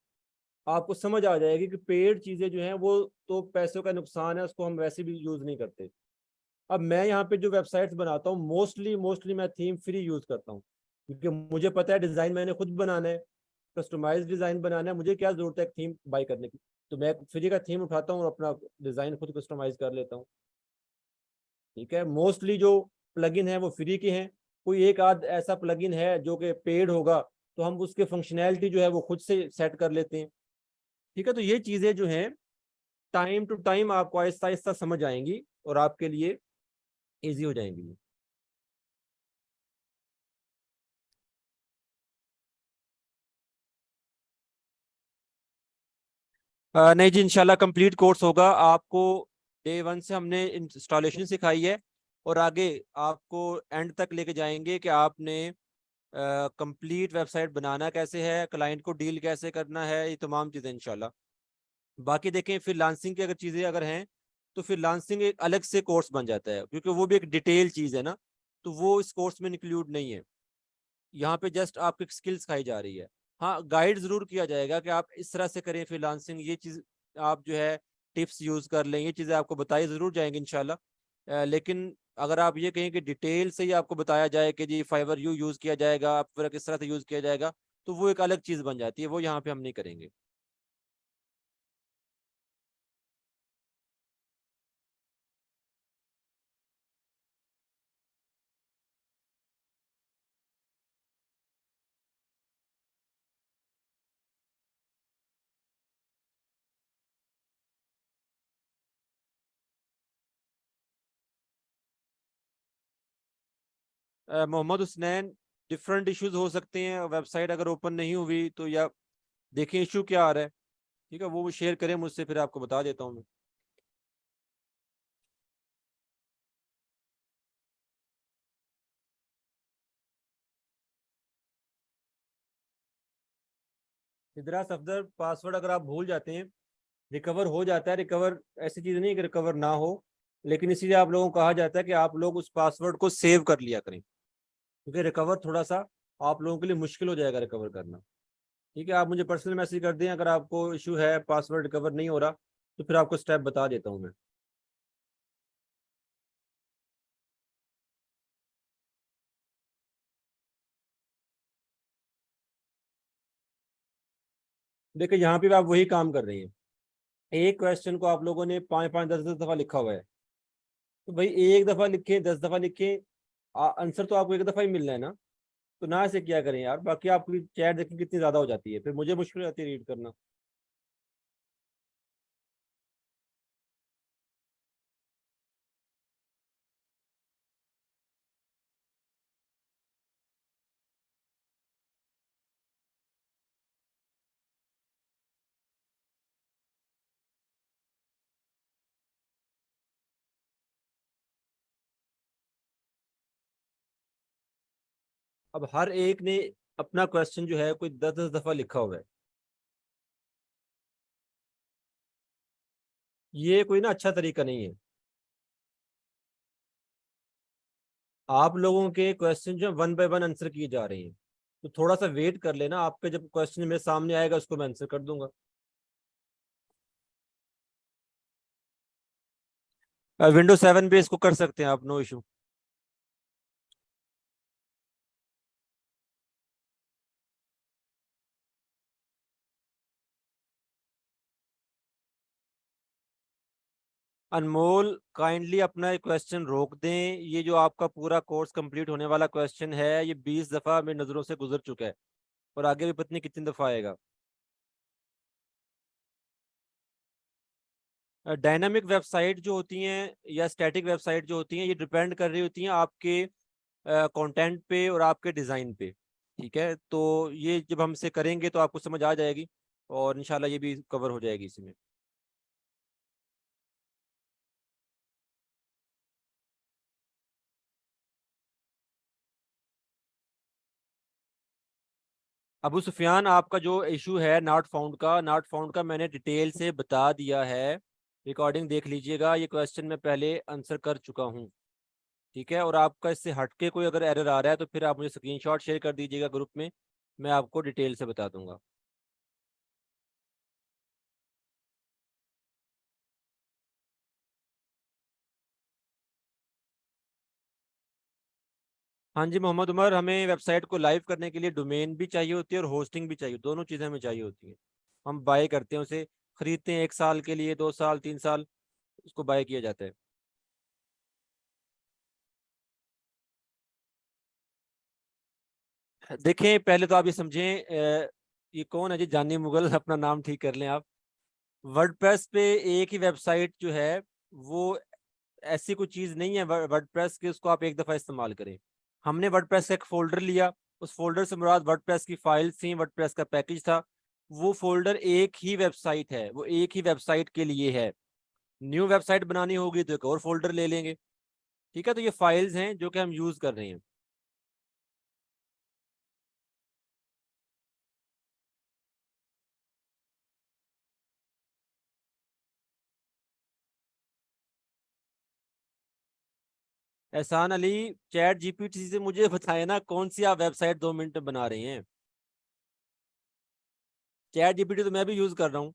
आपको समझ आ जाएगी कि पेड चीजें जो हैं वो तो पैसों का नुकसान है, उसको हम वैसे भी यूज नहीं करते। अब मैं यहाँ पे जो वेबसाइट्स बनाता हूँ मोस्टली मोस्टली मैं थीम फ्री यूज करता हूँ, क्योंकि मुझे पता है डिजाइन मैंने खुद बनाना है, कस्टमाइज डिजाइन बनाना है, मुझे क्या जरूरत है थीम बाई करने की। तो मैं फ्री का थीम उठाता हूँ और अपना डिजाइन खुद कस्टमाइज कर लेता हूँ। ठीक है, मोस्टली जो प्लगइन है वो फ्री के हैं, कोई एक आध ऐसा प्लगइन है जो कि पेड होगा तो हम उसके फंक्शनैलिटी जो है वो खुद से सेट कर लेते हैं। ठीक है, तो ये चीजें जो हैं टाइम टू टाइम आपको आहिस्ता आहिस्ता समझ आएंगी और आपके लिए ईजी हो जाएंगी। नहीं जी, इंशाल्लाह कंप्लीट कोर्स होगा आपको। डे 1 से हमने इंस्टॉलेशन सिखाई है और आगे आपको एंड तक लेके जाएंगे कि आपने कंप्लीट वेबसाइट बनाना कैसे है, क्लाइंट को डील कैसे करना है, ये तमाम चीज़ें इंशाल्लाह। बाकी देखें फ्रीलांसिंग की अगर चीज़ें अगर हैं तो फ्रीलांसिंग एक अलग से कोर्स बन जाता है, क्योंकि वो भी एक डिटेल चीज़ है ना, तो वो इस कोर्स में इंक्लूड नहीं है। यहाँ पे जस्ट आपकी स्किल सिखाई जा रही है। हाँ, गाइड जरूर किया जाएगा कि आप इस तरह से करें फ्रीलांसिंग, ये चीज आप जो है टिप्स यूज कर लें, ये चीजें आपको बताई जरूर जाएंगी इंशाल्लाह। लेकिन अगर आप ये कहें कि डिटेल से ही आपको बताया जाए कि जी फाइवर यू यूज किया जाएगा, अपवर्क किस तरह से यूज किया जाएगा, तो वो एक अलग चीज बन जाती है, वो यहाँ पे हम नहीं करेंगे। मोहम्मद हुसनैन, डिफरेंट इश्यूज हो सकते हैं वेबसाइट अगर ओपन नहीं हुई तो, या देखें इशू क्या आ रहा है। ठीक है, वो शेयर करें मुझसे, फिर आपको बता देता हूँ मैं। सिद्धराज सफदर, पासवर्ड अगर आप भूल जाते हैं रिकवर हो जाता है। रिकवर ऐसी चीज नहीं है कि रिकवर ना हो, लेकिन इसीलिए आप लोगों को कहा जाता है कि आप लोग उस पासवर्ड को सेव कर लिया करें, क्योंकि रिकवर थोड़ा सा आप लोगों के लिए मुश्किल हो जाएगा रिकवर करना। ठीक है, आप मुझे पर्सनल मैसेज कर दें अगर आपको इशू है, पासवर्ड रिकवर नहीं हो रहा, तो फिर आपको स्टेप बता देता हूँ मैं। देखिए यहाँ पे भी आप वही काम कर रही हैं, एक क्वेश्चन को आप लोगों ने 5 5 10 10 दफा लिखा हुआ है, तो भाई एक दफा लिखे 10 दफा लिखे, आंसर तो आपको एक दफा ही मिलना है ना, तो ना से क्या करें यार, बाकी आपकी चैट देखिए कितनी ज्यादा हो जाती है, फिर मुझे मुश्किल हो जाती है रीड करना। अब हर एक ने अपना क्वेश्चन जो है कोई 10 10 दफा लिखा हुआ है, ये कोई ना अच्छा तरीका नहीं है। आप लोगों के क्वेश्चन जो 1 बाय 1 आंसर किए जा रहे हैं, तो थोड़ा सा वेट कर लेना, आपके जब क्वेश्चन मेरे सामने आएगा उसको मैं आंसर कर दूंगा। Windows 7 पे इसको कर सकते हैं आप, नो इशू। अनमोल, काइंडली अपना क्वेश्चन रोक दें, ये जो आपका पूरा कोर्स कंप्लीट होने वाला क्वेश्चन है ये 20 दफा मेरी नज़रों से गुजर चुका है, और आगे भी पत्नी कितनी दफा आएगा। डायनामिक वेबसाइट जो होती हैं या स्टैटिक वेबसाइट जो होती हैं, ये डिपेंड कर रही होती हैं आपके कंटेंट पे और आपके डिज़ाइन पे। ठीक है, तो ये जब हमसे करेंगे तो आपको समझ आ जाएगी, और इंशाल्लाह ये भी कवर हो जाएगी इसमें। अबू सुफियान, आपका जो इशू है नॉट फाउंड का मैंने डिटेल से बता दिया है। रिकॉर्डिंग देख लीजिएगा, ये क्वेश्चन मैं पहले आंसर कर चुका हूँ। ठीक है, और आपका इससे हटके कोई अगर एरर आ रहा है तो फिर आप मुझे स्क्रीनशॉट शेयर कर दीजिएगा ग्रुप में, मैं आपको डिटेल से बता दूंगा। हाँ जी मोहम्मद उमर, हमें वेबसाइट को लाइव करने के लिए डोमेन भी चाहिए होती है और होस्टिंग भी चाहिए, दोनों चीज़ें हमें चाहिए होती हैं। हम बाय करते हैं उसे, खरीदते हैं 1 साल के लिए, 2 साल 3 साल, उसको बाय किया जाता है। देखें, पहले तो आप ये समझें, ये कौन है जी जानी मुगल अपना नाम ठीक कर लें आप। वर्डप्रेस पे एक ही वेबसाइट जो है वो ऐसी कोई चीज़ नहीं है वर्डप्रेस के उसको आप एक दफ़ा इस्तेमाल करें। हमने वर्डप्रेस का एक फोल्डर लिया, उस फोल्डर से मुराद वर्डप्रेस की फाइल्स थी, वर्डप्रेस का पैकेज था। वो फोल्डर एक ही वेबसाइट है, वो एक ही वेबसाइट के लिए है। न्यू वेबसाइट बनानी होगी तो एक और फोल्डर ले लेंगे। ठीक है, तो ये फाइल्स हैं जो कि हम यूज़ कर रहे हैं। एहसान अली, चैट जीपीटी से मुझे बताए ना कौन सी आप वेबसाइट 2 मिनट में बना रहे हैं। चैट जीपीटी तो मैं भी यूज कर रहा हूँ।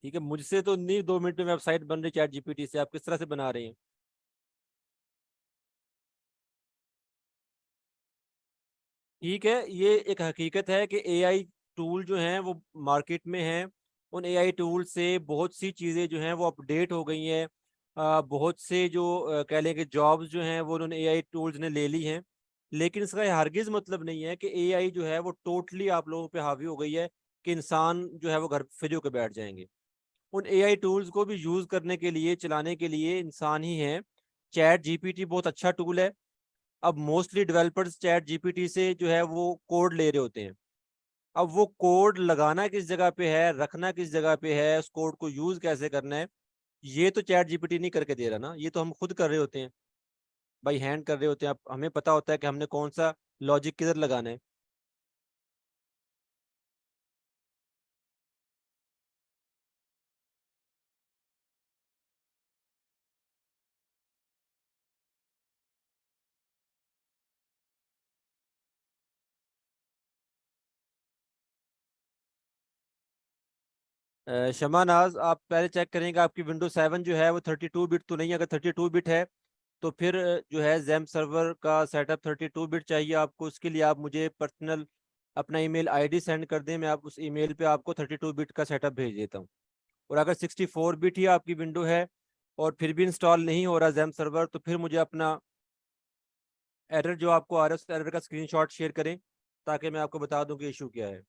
ठीक है, मुझसे तो नहीं 2 मिनट में वेबसाइट बन रही चैट जीपीटी से, आप किस तरह से बना रहे हैं। ठीक है, ये एक हकीकत है कि एआई टूल जो हैं वो मार्केट में हैं। उन एआई टूल से बहुत सी चीज़ें जो हैं वो अपडेट हो गई हैं। बहुत से जो कह लें कि जॉब्स जो हैं वो उन्होंने एआई टूल्स ने ले ली हैं। लेकिन इसका ये हरगिज़ मतलब नहीं है कि एआई जो है वो टोटली आप लोगों पे हावी हो गई है, कि इंसान जो है वो घर फ्री होकर बैठ जाएंगे। उन एआई टूल्स को भी यूज़ करने के लिए, चलाने के लिए इंसान ही हैं। चैट जीपीटी बहुत अच्छा टूल है। अब मोस्टली डेवलपर्स चैट जीपीटी से जो है वो कोड ले रहे होते हैं। अब वो कोड लगाना किस जगह पे है, रखना किस जगह पे है, उस कोड को यूज कैसे करना है, ये तो चैट जीपीटी नहीं करके दे रहा ना, ये तो हम खुद कर रहे होते हैं। भाई हैंड कर रहे होते हैं, अब हमें पता होता है कि हमने कौन सा लॉजिक किधर लगाना है। शमा नाज, आप पहले चेक करेंगे आपकी विंडो 7 जो है वो 32 बिट तो नहीं। अगर 32 बिट है तो फिर जो है जैम सर्वर का सेटअप 32 बिट चाहिए आपको। उसके लिए आप मुझे पर्सनल अपना ईमेल आईडी सेंड कर दें, मैं आप उस ईमेल पे आपको 32 बिट का सेटअप भेज देता हूँ। और अगर 64 बिट ही आपकी विंडो है और फिर भी इंस्टॉल नहीं हो रहा जैम सर्वर, तो फिर मुझे अपना एरर जो आपको आ रहा है उस एरर का स्क्रीनशॉट शेयर करें, ताकि मैं आपको बता दूं कि इशू क्या है।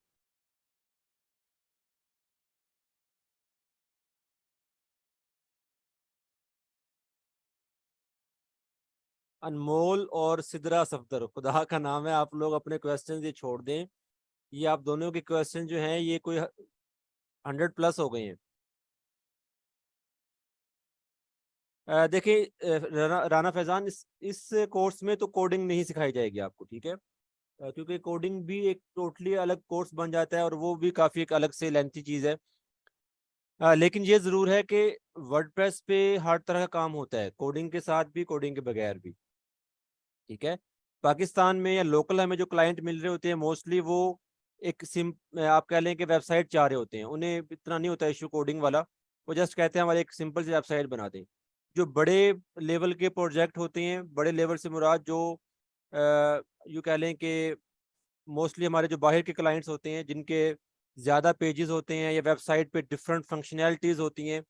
अनमोल और सिदरा सफदर, खुदा का नाम है, आप लोग अपने क्वेश्चन ये छोड़ दें। ये आप दोनों के क्वेश्चन जो हैं ये कोई 100+ हो गए हैं। देखिए, राना फैजान, इस कोर्स में तो कोडिंग नहीं सिखाई जाएगी आपको। ठीक है, क्योंकि कोडिंग भी एक टोटली अलग कोर्स बन जाता है और वो भी काफ़ी एक अलग से लेंथी चीज़ है। लेकिन ये ज़रूर है कि वर्डप्रेस पे हर तरह का काम होता है, कोडिंग के साथ भी कोडिंग के बगैर भी। ठीक है, पाकिस्तान में या लोकल हमें जो क्लाइंट मिल रहे होते हैं मोस्टली वो एक सिम आप कह लें कि वेबसाइट चाह रहे होते हैं, उन्हें इतना नहीं होता इशू कोडिंग वाला। वो जस्ट कहते हैं हमारे एक सिंपल सी वेबसाइट बना दें। जो बड़े लेवल के प्रोजेक्ट होते हैं, बड़े लेवल से मुराद जो यूँ कह लें कि मोस्टली हमारे जो बाहर के क्लाइंट्स होते हैं जिनके ज़्यादा पेजेस होते हैं या वेबसाइट पे डिफरेंट फंक्शनैलिटीज़ होती हैं,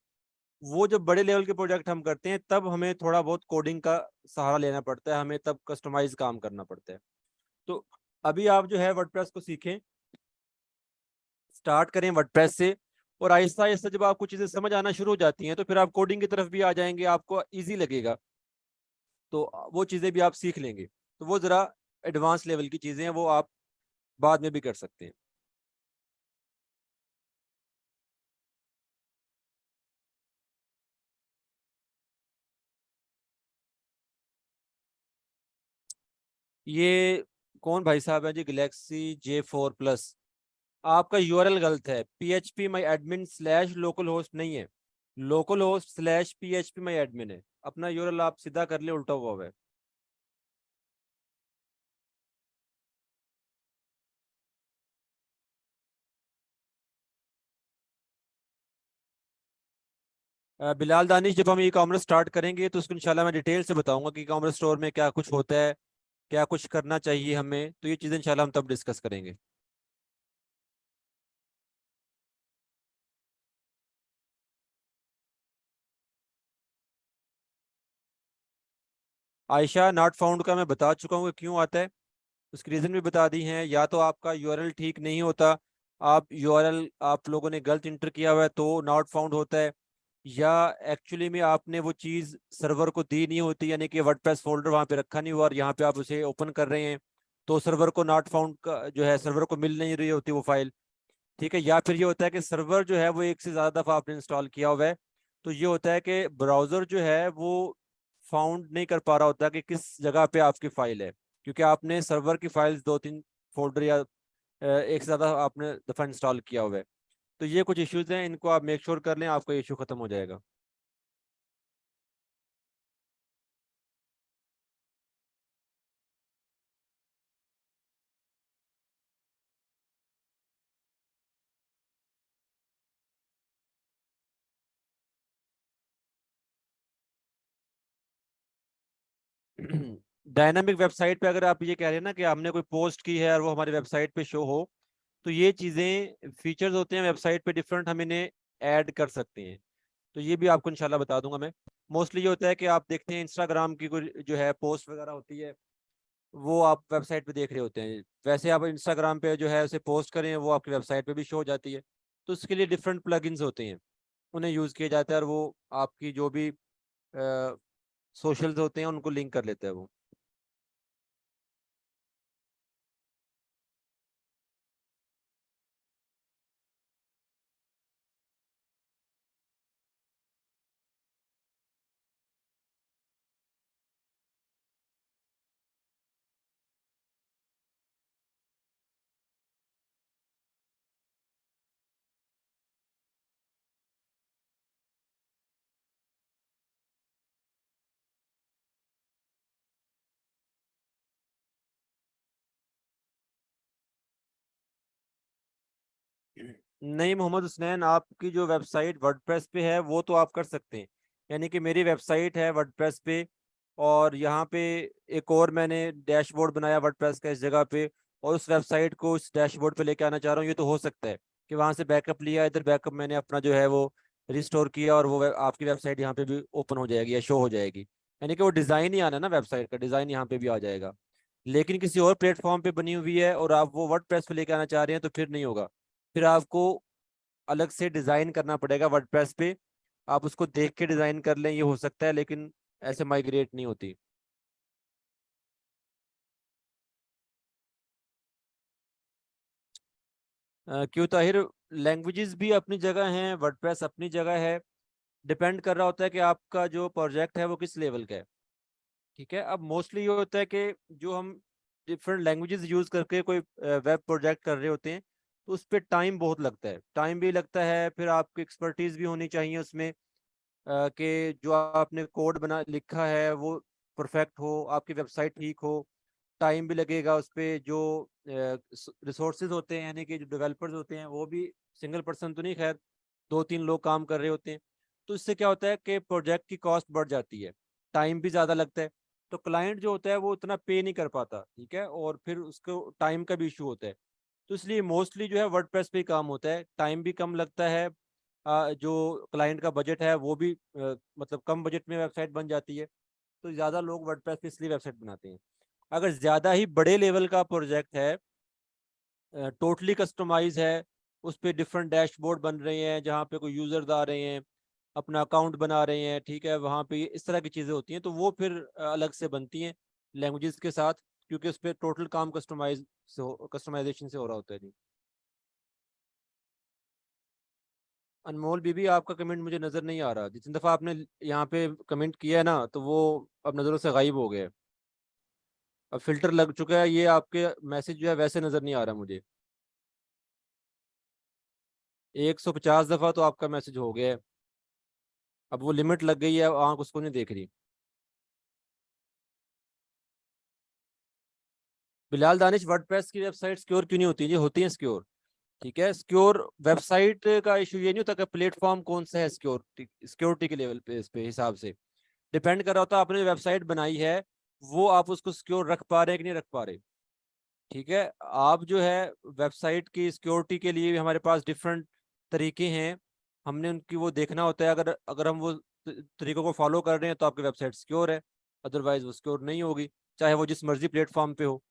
वो जब बड़े लेवल के प्रोजेक्ट हम करते हैं तब हमें थोड़ा बहुत कोडिंग का सहारा लेना पड़ता है, हमें तब कस्टमाइज काम करना पड़ता है। तो अभी आप जो है वर्डप्रेस को सीखें, स्टार्ट करें वर्डप्रेस से, और आहिस्ता आहिस्ता जब आपको चीज़ें समझ आना शुरू हो जाती हैं तो फिर आप कोडिंग की तरफ भी आ जाएंगे, आपको ईजी लगेगा। तो वो चीज़ें भी आप सीख लेंगे, तो वो ज़रा एडवांस लेवल की चीज़ें हैं, वो आप बाद में भी कर सकते हैं। ये कौन भाई साहब है जी? Galaxy J4 Plus। आपका यूआरएल गलत है, php/admin/localhost नहीं है, localhost/php/my-admin है। अपना यूआरएल आप सीधा कर ले, उल्टा हुआ है। बिलाल दानिश, जब हम ई कॉमर्स स्टार्ट करेंगे तो उसको इंशाल्लाह मैं डिटेल से बताऊंगा कि ई कॉमर्स स्टोर में क्या कुछ होता है, क्या कुछ करना चाहिए हमें, तो ये चीज़ें इंशाल्लाह हम तब डिस्कस करेंगे। आयशा, नॉट फाउंड का मैं बता चुका हूँ कि क्यों आता है, उसकी रीज़न भी बता दी है। या तो आपका यूआरएल ठीक नहीं होता, आप यूआरएल आप लोगों ने गलत इंटर किया हुआ है तो नॉट फाउंड होता है, या एक्चुअली में आपने वो चीज़ सर्वर को दी नहीं होती, यानी कि वर्डप्रेस फोल्डर वहाँ पे रखा नहीं हुआ और यहाँ पे आप उसे ओपन कर रहे हैं, तो सर्वर को नॉट फाउंड का जो है, सर्वर को मिल नहीं रही होती वो फाइल। ठीक है। या फिर ये होता है कि सर्वर जो है वो एक से ज़्यादा दफ़ा आपने इंस्टॉल किया हुआ है, तो ये होता है कि ब्राउज़र जो है वो फाउंड नहीं कर पा रहा होता कि किस जगह पे आपकी फ़ाइल है, क्योंकि आपने सर्वर की फाइल्स दो तीन फोल्डर या एक से ज़्यादा आपने दफ़ा इंस्टॉल किया हुआ है। तो ये कुछ इश्यूज हैं, इनको आप मेक श्योर कर लें, आपका इशू खत्म हो जाएगा। डायनामिक वेबसाइट पे अगर आप ये कह रहे हैं ना कि हमने कोई पोस्ट की है और वो हमारी वेबसाइट पे शो हो, तो ये चीज़ें फीचर्स होते हैं वेबसाइट पे डिफरेंट, हम इन्हें ऐड कर सकते हैं। तो ये भी आपको इंशाल्लाह बता दूंगा मैं। मोस्टली ये होता है कि आप देखते हैं इंस्टाग्राम की कोई जो है पोस्ट वगैरह होती है, वो आप वेबसाइट पे देख रहे होते हैं, वैसे आप इंस्टाग्राम पे जो है उसे पोस्ट करें वो आपकी वेबसाइट पे भी शो हो जाती है। तो उसके लिए डिफरेंट प्लगइन्स होते हैं, उन्हें यूज़ किया जाता है और वो आपकी जो भी सोशल्स होते हैं उनको लिंक कर लेता है वो। नहीं मोहम्मद हुसनैन, आपकी जो वेबसाइट वर्डप्रेस पे है वो तो आप कर सकते हैं, यानी कि मेरी वेबसाइट है वर्डप्रेस पे, और यहाँ पे एक और मैंने डैशबोर्ड बनाया वर्डप्रेस का इस जगह पे, और उस वेबसाइट को इस डैशबोर्ड पे लेके आना चाह रहा हूँ। ये तो हो सकता है कि वहाँ से बैकअप लिया, इधर बैकअप मैंने अपना जो है वो रिस्टोर किया, और वो आपकी वेबसाइट यहाँ पे भी ओपन हो जाएगी या शो हो जाएगी, यानी कि वो डिज़ाइन ही आना है ना, वेबसाइट का डिज़ाइन यहाँ पे भी आ जाएगा। लेकिन किसी और प्लेटफॉर्म पे बनी हुई है और आप वो वर्डप्रेस पे लेके आना चाह रहे हैं तो फिर नहीं होगा, फिर आपको अलग से डिजाइन करना पड़ेगा वर्डप्रेस पे। आप उसको देख के डिजाइन कर लें, ये हो सकता है, लेकिन ऐसे माइग्रेट नहीं होती। क्यों ताहिर, लैंग्वेजेस भी अपनी जगह हैं, वर्डप्रेस अपनी जगह है, डिपेंड कर रहा होता है कि आपका जो प्रोजेक्ट है वो किस लेवल का है। ठीक है। अब मोस्टली ये होता है कि जो हम डिफरेंट लैंग्वेजेस यूज करके कोई वेब प्रोजेक्ट कर रहे होते हैं, तो उस पर टाइम बहुत लगता है, टाइम भी लगता है, फिर आपकी एक्सपर्टीज भी होनी चाहिए उसमें, कि जो आपने कोड बना लिखा है वो परफेक्ट हो, आपकी वेबसाइट ठीक हो। टाइम भी लगेगा उस पे, जो रिसोर्सेज होते हैं यानी कि जो डेवलपर्स होते हैं वो भी सिंगल पर्सन तो नहीं, खैर दो तीन लोग काम कर रहे होते हैं। तो इससे क्या होता है कि प्रोजेक्ट की कॉस्ट बढ़ जाती है, टाइम भी ज़्यादा लगता है, तो क्लाइंट जो होता है वो उतना पे नहीं कर पाता। ठीक है। और फिर उसको टाइम का भी इशू होता है, तो इसलिए मोस्टली जो है वर्डप्रेस पे ही काम होता है, टाइम भी कम लगता है, जो क्लाइंट का बजट है वो भी मतलब कम बजट में वेबसाइट बन जाती है। तो ज़्यादा लोग वर्डप्रेस पे इसलिए वेबसाइट बनाते हैं। अगर ज़्यादा ही बड़े लेवल का प्रोजेक्ट है, टोटली कस्टमाइज है, उस पे डिफरेंट डैशबोर्ड बन रहे हैं जहाँ पे कोई यूजर्स आ रहे हैं, अपना अकाउंट बना रहे हैं, ठीक है, वहाँ पे इस तरह की चीज़ें होती हैं, तो वो फिर अलग से बनती हैं लैंग्वेजेस के साथ, क्योंकि उस पर टोटल काम कस्टमाइजेशन से हो रहा होता है जी। अनमोल बीबी, आपका कमेंट मुझे नज़र नहीं आ रहा, जितनी दफ़ा आपने यहाँ पे कमेंट किया है ना तो वो अब नज़रों से गायब हो गया है। अब फिल्टर लग चुका है, ये आपके मैसेज जो है वैसे नजर नहीं आ रहा मुझे। 150 दफा तो आपका मैसेज हो गया है। अब वो लिमिट लग गई है, आंख उसको नहीं देख रही। बिलाल दानिश, वर्डप्रेस की वेबसाइट सिक्योर क्यों नहीं होती? ये होती है सिक्योर। ठीक है, सिक्योर वेबसाइट का इशू ये नहीं होता कि प्लेटफॉर्म कौन सा है, सिक्योरिटी के लेवल पे, इस पे हिसाब से डिपेंड कर रहा होता है आपने जो वेबसाइट बनाई है वो आप उसको सिक्योर रख पा रहे हैं कि नहीं रख पा रहे। ठीक है, आप जो है वेबसाइट की सिक्योरिटी के लिए भी हमारे पास डिफरेंट तरीके हैं, हमने उनकी वो देखना होता है। अगर अगर हम वो तरीकों को फॉलो कर रहे हैं तो आपकी वेबसाइट सिक्योर है, अदरवाइज वो सिक्योर नहीं होगी, चाहे वो जिस मर्जी प्लेटफॉर्म पे हो।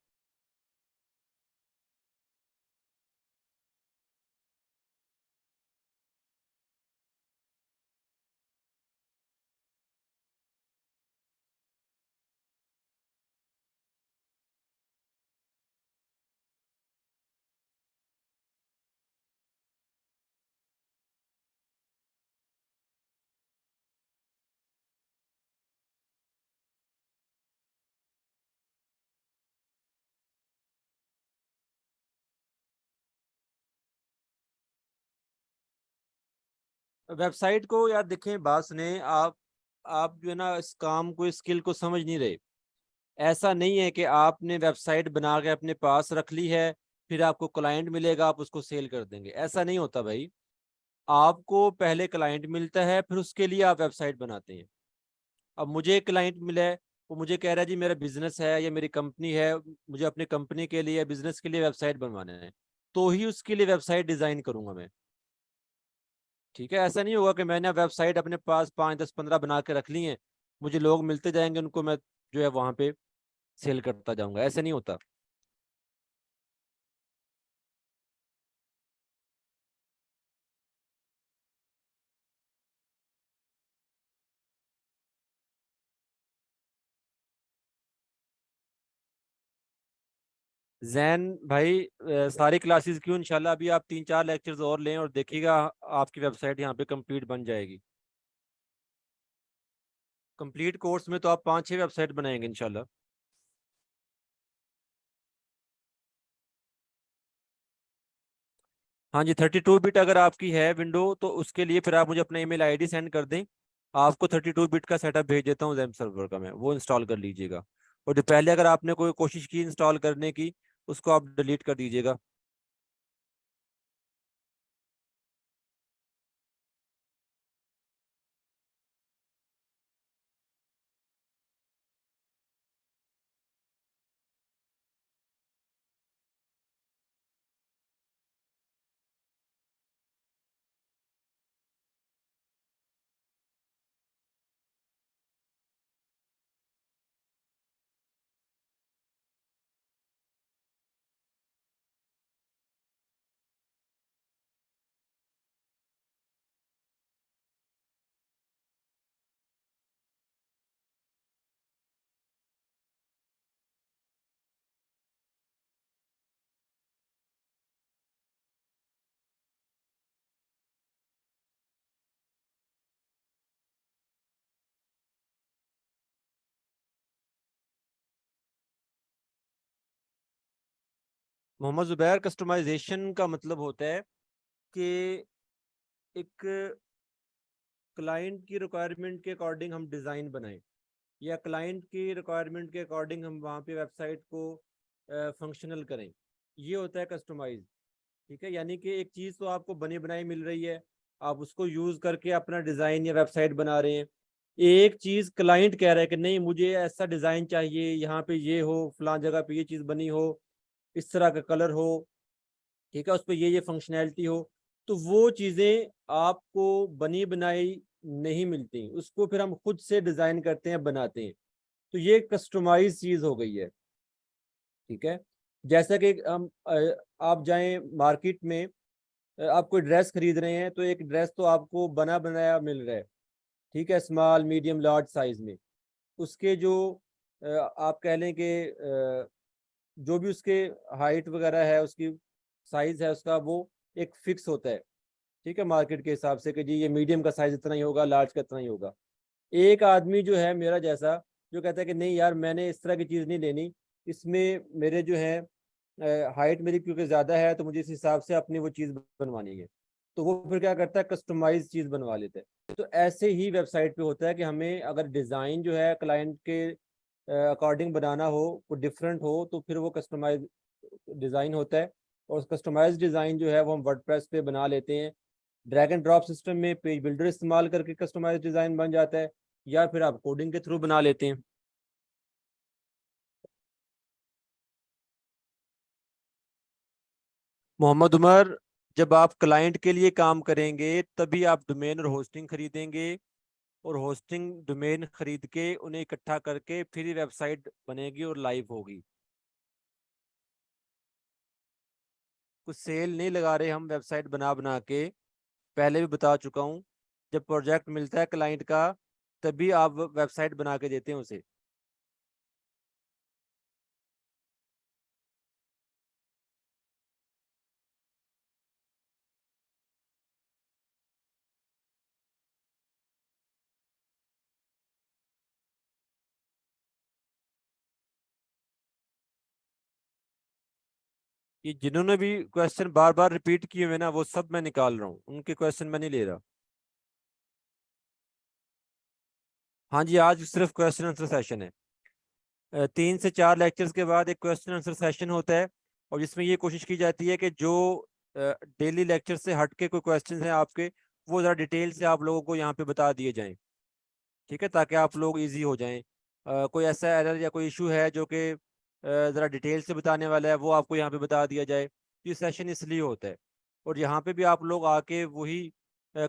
वेबसाइट को यार देखें, बात सुने आप जो है ना इस काम को, इस स्किल को समझ नहीं रहे। ऐसा नहीं है कि आपने वेबसाइट बना के अपने पास रख ली है, फिर आपको क्लाइंट मिलेगा आप उसको सेल कर देंगे, ऐसा नहीं होता भाई। आपको पहले क्लाइंट मिलता है, फिर उसके लिए आप वेबसाइट बनाते हैं। अब मुझे एक क्लाइंट मिला है, वो मुझे कह रहा है जी मेरा बिजनेस है या मेरी कंपनी है, मुझे अपनी कंपनी के लिए, बिजनेस के लिए वेबसाइट बनवाना है, तो ही उसके लिए वेबसाइट डिजाइन करूंगा मैं। ठीक है, ऐसा नहीं होगा कि मैंने वेबसाइट अपने पास 5 10 15 बना के रख ली हैं, मुझे लोग मिलते जाएंगे, उनको मैं जो है वहां पे सेल करता जाऊंगा, ऐसे नहीं होता। जैन भाई, सारी क्लासेस क्यों, इंशाल्लाह अभी आप 3 4 लेक्चर्स और लें और देखिएगा आपकी वेबसाइट यहाँ पे कंप्लीट बन जाएगी। कंप्लीट कोर्स में तो आप 5 6 वेबसाइट बनाएंगे इंशाल्लाह। हाँ जी, 32 बिट अगर आपकी है विंडो तो उसके लिए फिर आप मुझे अपना ईमेल आईडी सेंड कर दें, आपको 32 बिट का सेटअप भेज देता हूँ जैम सर्वर का, मैं वो इंस्टॉल कर लीजिएगा। और जो पहले अगर आपने कोई कोशिश की इंस्टॉल करने की, उसको आप डिलीट कर दीजिएगा। मोहम्मद जुबैर, कस्टमाइजेशन का मतलब होता है कि एक क्लाइंट की रिक्वायरमेंट के अकॉर्डिंग हम डिज़ाइन बनाएं, या क्लाइंट की रिक्वायरमेंट के अकॉर्डिंग हम वहाँ पे वेबसाइट को फंक्शनल करें, ये होता है कस्टमाइज। ठीक है, यानी कि एक चीज़ तो आपको बनी बनाई मिल रही है, आप उसको यूज़ करके अपना डिज़ाइन या वेबसाइट बना रहे हैं। एक चीज़ क्लाइंट कह रहा है कि नहीं मुझे ऐसा डिज़ाइन चाहिए, यहाँ पे ये हो, फलां जगह पे ये चीज़ बनी हो, इस तरह का कलर हो, ठीक है, उस पर ये फंक्शनैलिटी हो, तो वो चीज़ें आपको बनी बनाई नहीं मिलती, उसको फिर हम खुद से डिज़ाइन करते हैं, बनाते हैं। तो ये कस्टमाइज चीज़ हो गई है। ठीक है, जैसा कि हम आप जाएं मार्केट में, आप कोई ड्रेस खरीद रहे हैं, तो एक ड्रेस तो आपको बना बनाया मिल रहा है, ठीक है, स्मॉल मीडियम लार्ज साइज में। उसके जो आप कह लें कि जो भी उसके हाइट वगैरह है, उसकी साइज है उसका, वो एक फिक्स होता है। ठीक है, मार्केट के हिसाब से कि जी ये मीडियम का साइज इतना ही होगा, लार्ज का इतना ही होगा। एक आदमी जो है मेरा जैसा, जो कहता है कि नहीं यार मैंने इस तरह की चीज़ नहीं लेनी, इसमें मेरे जो है हाइट मेरी क्योंकि ज़्यादा है, तो मुझे इस हिसाब से अपनी वो चीज़ बनवानी है। तो वो फिर क्या करता है, कस्टमाइज चीज़ बनवा लेता है। तो ऐसे ही वेबसाइट पे होता है कि हमें अगर डिज़ाइन जो है क्लाइंट के अकॉर्डिंग बनाना हो, कोई डिफरेंट हो, तो फिर वो कस्टमाइज डिज़ाइन होता है। और कस्टमाइज डिज़ाइन जो है वो हम वर्डप्रेस पे बना लेते हैं। ड्रैग एंड ड्रॉप सिस्टम में पेज बिल्डर इस्तेमाल करके कस्टमाइज डिज़ाइन बन जाता है, या फिर आप कोडिंग के थ्रू बना लेते हैं। मोहम्मद उमर, जब आप क्लाइंट के लिए काम करेंगे तभी आप डोमेन और होस्टिंग खरीदेंगे, और होस्टिंग डोमेन खरीद के उन्हें इकट्ठा करके फिर वेबसाइट बनेगी और लाइव होगी। कुछ सेल नहीं लगा रहे हम वेबसाइट बना बना के, पहले भी बता चुका हूँ। जब प्रोजेक्ट मिलता है क्लाइंट का, तभी आप वेबसाइट बना के देते हैं उसे। ये जिन्होंने भी क्वेश्चन बार बार रिपीट किए हुए ना, वो सब मैं निकाल रहा हूँ, उनके क्वेश्चन मैं नहीं ले रहा। हाँ जी, आज सिर्फ क्वेश्चन आंसर सेशन है। 3 से 4 लेक्चर्स के बाद एक क्वेश्चन आंसर सेशन होता है, और जिसमें ये कोशिश की जाती है कि जो डेली लेक्चर से हट के कोई क्वेश्चन हैं आपके, वो ज़रा डिटेल से आप लोगों को यहाँ पे बता दिए जाएं। ठीक है, ताकि आप लोग इजी हो जाएं। कोई ऐसा एरर या कोई इशू है जो कि ज़रा डिटेल से बताने वाला है, वो आपको यहाँ पे बता दिया जाए। तो ये सेशन इसलिए होता है। और यहाँ पे भी आप लोग आके वही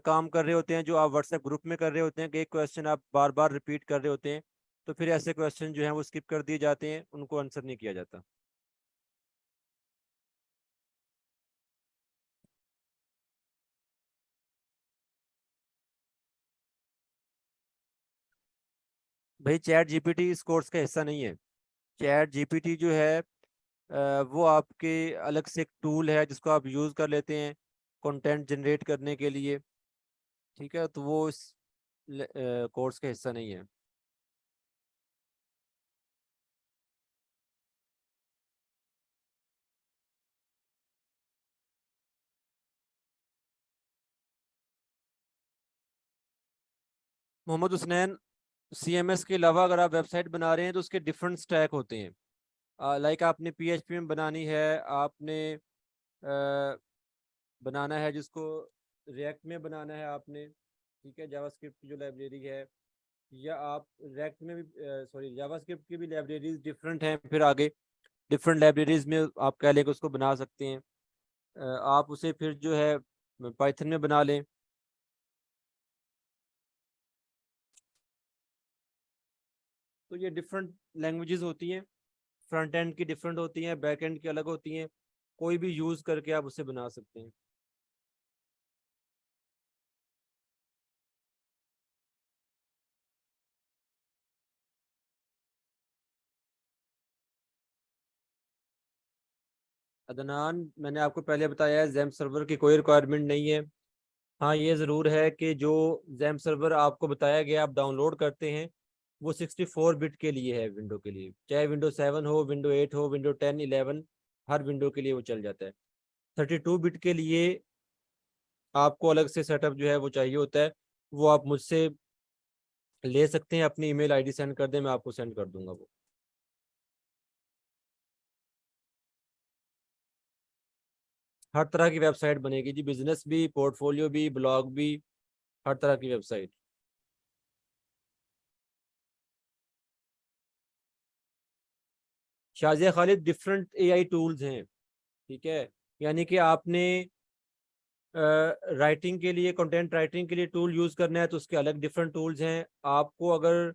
काम कर रहे होते हैं जो आप व्हाट्सएप ग्रुप में कर रहे होते हैं, कि एक क्वेश्चन आप बार बार रिपीट कर रहे होते हैं। तो फिर ऐसे क्वेश्चन जो हैं वो स्किप कर दिए जाते हैं, उनको आंसर नहीं किया जाता। भाई, चैट जीपीटी इस कोर्स का हिस्सा नहीं है। चैट जीपीटी जो है वो आपके अलग से एक टूल है जिसको आप यूज़ कर लेते हैं कंटेंट जनरेट करने के लिए। ठीक है, तो वो इस कोर्स का हिस्सा नहीं है। मोहम्मद हुसनैन, सीएमएस के अलावा अगर आप वेबसाइट बना रहे हैं तो उसके डिफरेंट स्टैक होते हैं। लाइक आपने पीएचपी में बनानी है, आपने बनाना है जिसको रिएक्ट में बनाना है आपने। ठीक है, जावास्क्रिप्ट की जो लाइब्रेरी है, या आप रिएक्ट में भी, सॉरी, जावास्क्रिप्ट की भी लाइब्रेरीज डिफरेंट हैं। फिर आगे डिफरेंट लाइब्रेरीज में आप कह लें कि उसको बना सकते हैं। आप उसे फिर जो है पाइथन में बना लें। तो ये डिफरेंट लैंग्वेजेस होती हैं। फ्रंट एंड की डिफरेंट होती हैं, बैक एंड की अलग होती हैं। कोई भी यूज़ करके आप उसे बना सकते हैं। अदनान, मैंने आपको पहले बताया है, जैम सर्वर की कोई रिक्वायरमेंट नहीं है। हाँ, ये ज़रूर है कि जो जैम सर्वर आपको बताया गया आप डाउनलोड करते हैं, वो 64 बिट के लिए है, विंडो के लिए। चाहे विंडो 7 हो, विंडो 8 हो, विंडो 10, 11, हर विंडो के लिए वो चल जाता है। 32 बिट के लिए आपको अलग से सेटअप जो है वो चाहिए होता है। वो आप मुझसे ले सकते हैं, अपनी ईमेल आईडी सेंड कर दें, मैं आपको सेंड कर दूंगा वो। हर तरह की वेबसाइट बनेगी जी, बिजनेस भी, पोर्टफोलियो भी, ब्लॉग भी, हर तरह की website. Shazia Khalid, different AI tools हैं। ठीक है, यानी कि आपने राइटिंग के लिए, कंटेंट राइटिंग के लिए टूल यूज़ करना है तो उसके अलग डिफरेंट टूल्स हैं। आपको अगर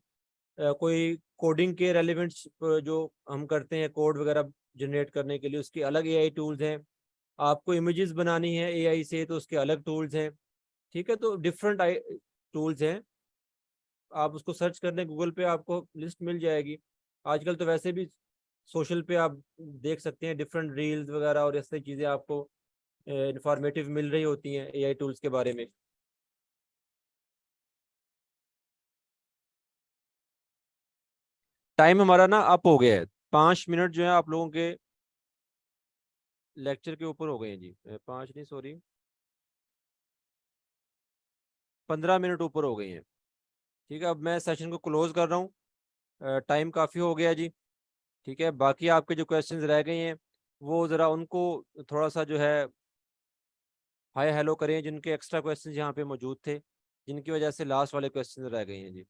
कोई कोडिंग के रेलिवेंट जो हम करते हैं, कोड वगैरह जनरेट करने के लिए, उसके अलग एआई टूल्स हैं। आपको इमेजेस बनानी है एआई से, तो उसके अलग टूल्स हैं। ठीक है, तो डिफरेंट टूल्स हैं। आप उसको सर्च कर लें गूगल पे, आपको लिस्ट मिल जाएगी। आजकल तो वैसे भी सोशल पे आप देख सकते हैं, डिफरेंट रील्स वगैरह और ऐसी चीज़ें आपको इंफॉर्मेटिव मिल रही होती हैं एआई टूल्स के बारे में। टाइम हमारा ना अप हो गया है, 5 मिनट जो है आप लोगों के लेक्चर के ऊपर हो गए हैं जी, 5 नहीं सॉरी 15 मिनट ऊपर हो गए हैं। ठीक है, अब मैं सेशन को क्लोज कर रहा हूँ, टाइम काफ़ी हो गया जी। ठीक है, बाकी आपके जो क्वेश्चंस रह गए हैं वो ज़रा उनको थोड़ा सा जो है हाय हेलो करें, जिनके एक्स्ट्रा क्वेश्चंस यहाँ पे मौजूद थे, जिनकी वजह से लास्ट वाले क्वेश्चंस रह गए हैं जी।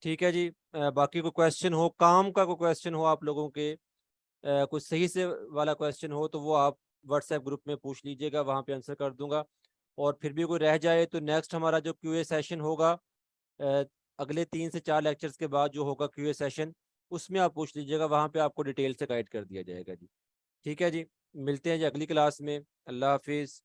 ठीक है जी, बाकी कोई क्वेश्चन हो, काम का कोई क्वेश्चन हो आप लोगों के, कुछ सही से वाला क्वेश्चन हो तो वो आप व्हाट्सएप ग्रुप में पूछ लीजिएगा, वहाँ पे आंसर कर दूंगा। और फिर भी कोई रह जाए तो नेक्स्ट हमारा जो क्यूए सेशन होगा, अ, अगले 3 से 4 लेक्चर्स के बाद जो होगा क्यूए सेशन, उसमें आप पूछ लीजिएगा, वहाँ पे आपको डिटेल से गाइड कर दिया जाएगा जी। ठीक है जी, मिलते हैं जी अगली क्लास में। अल्लाह हाफिज़।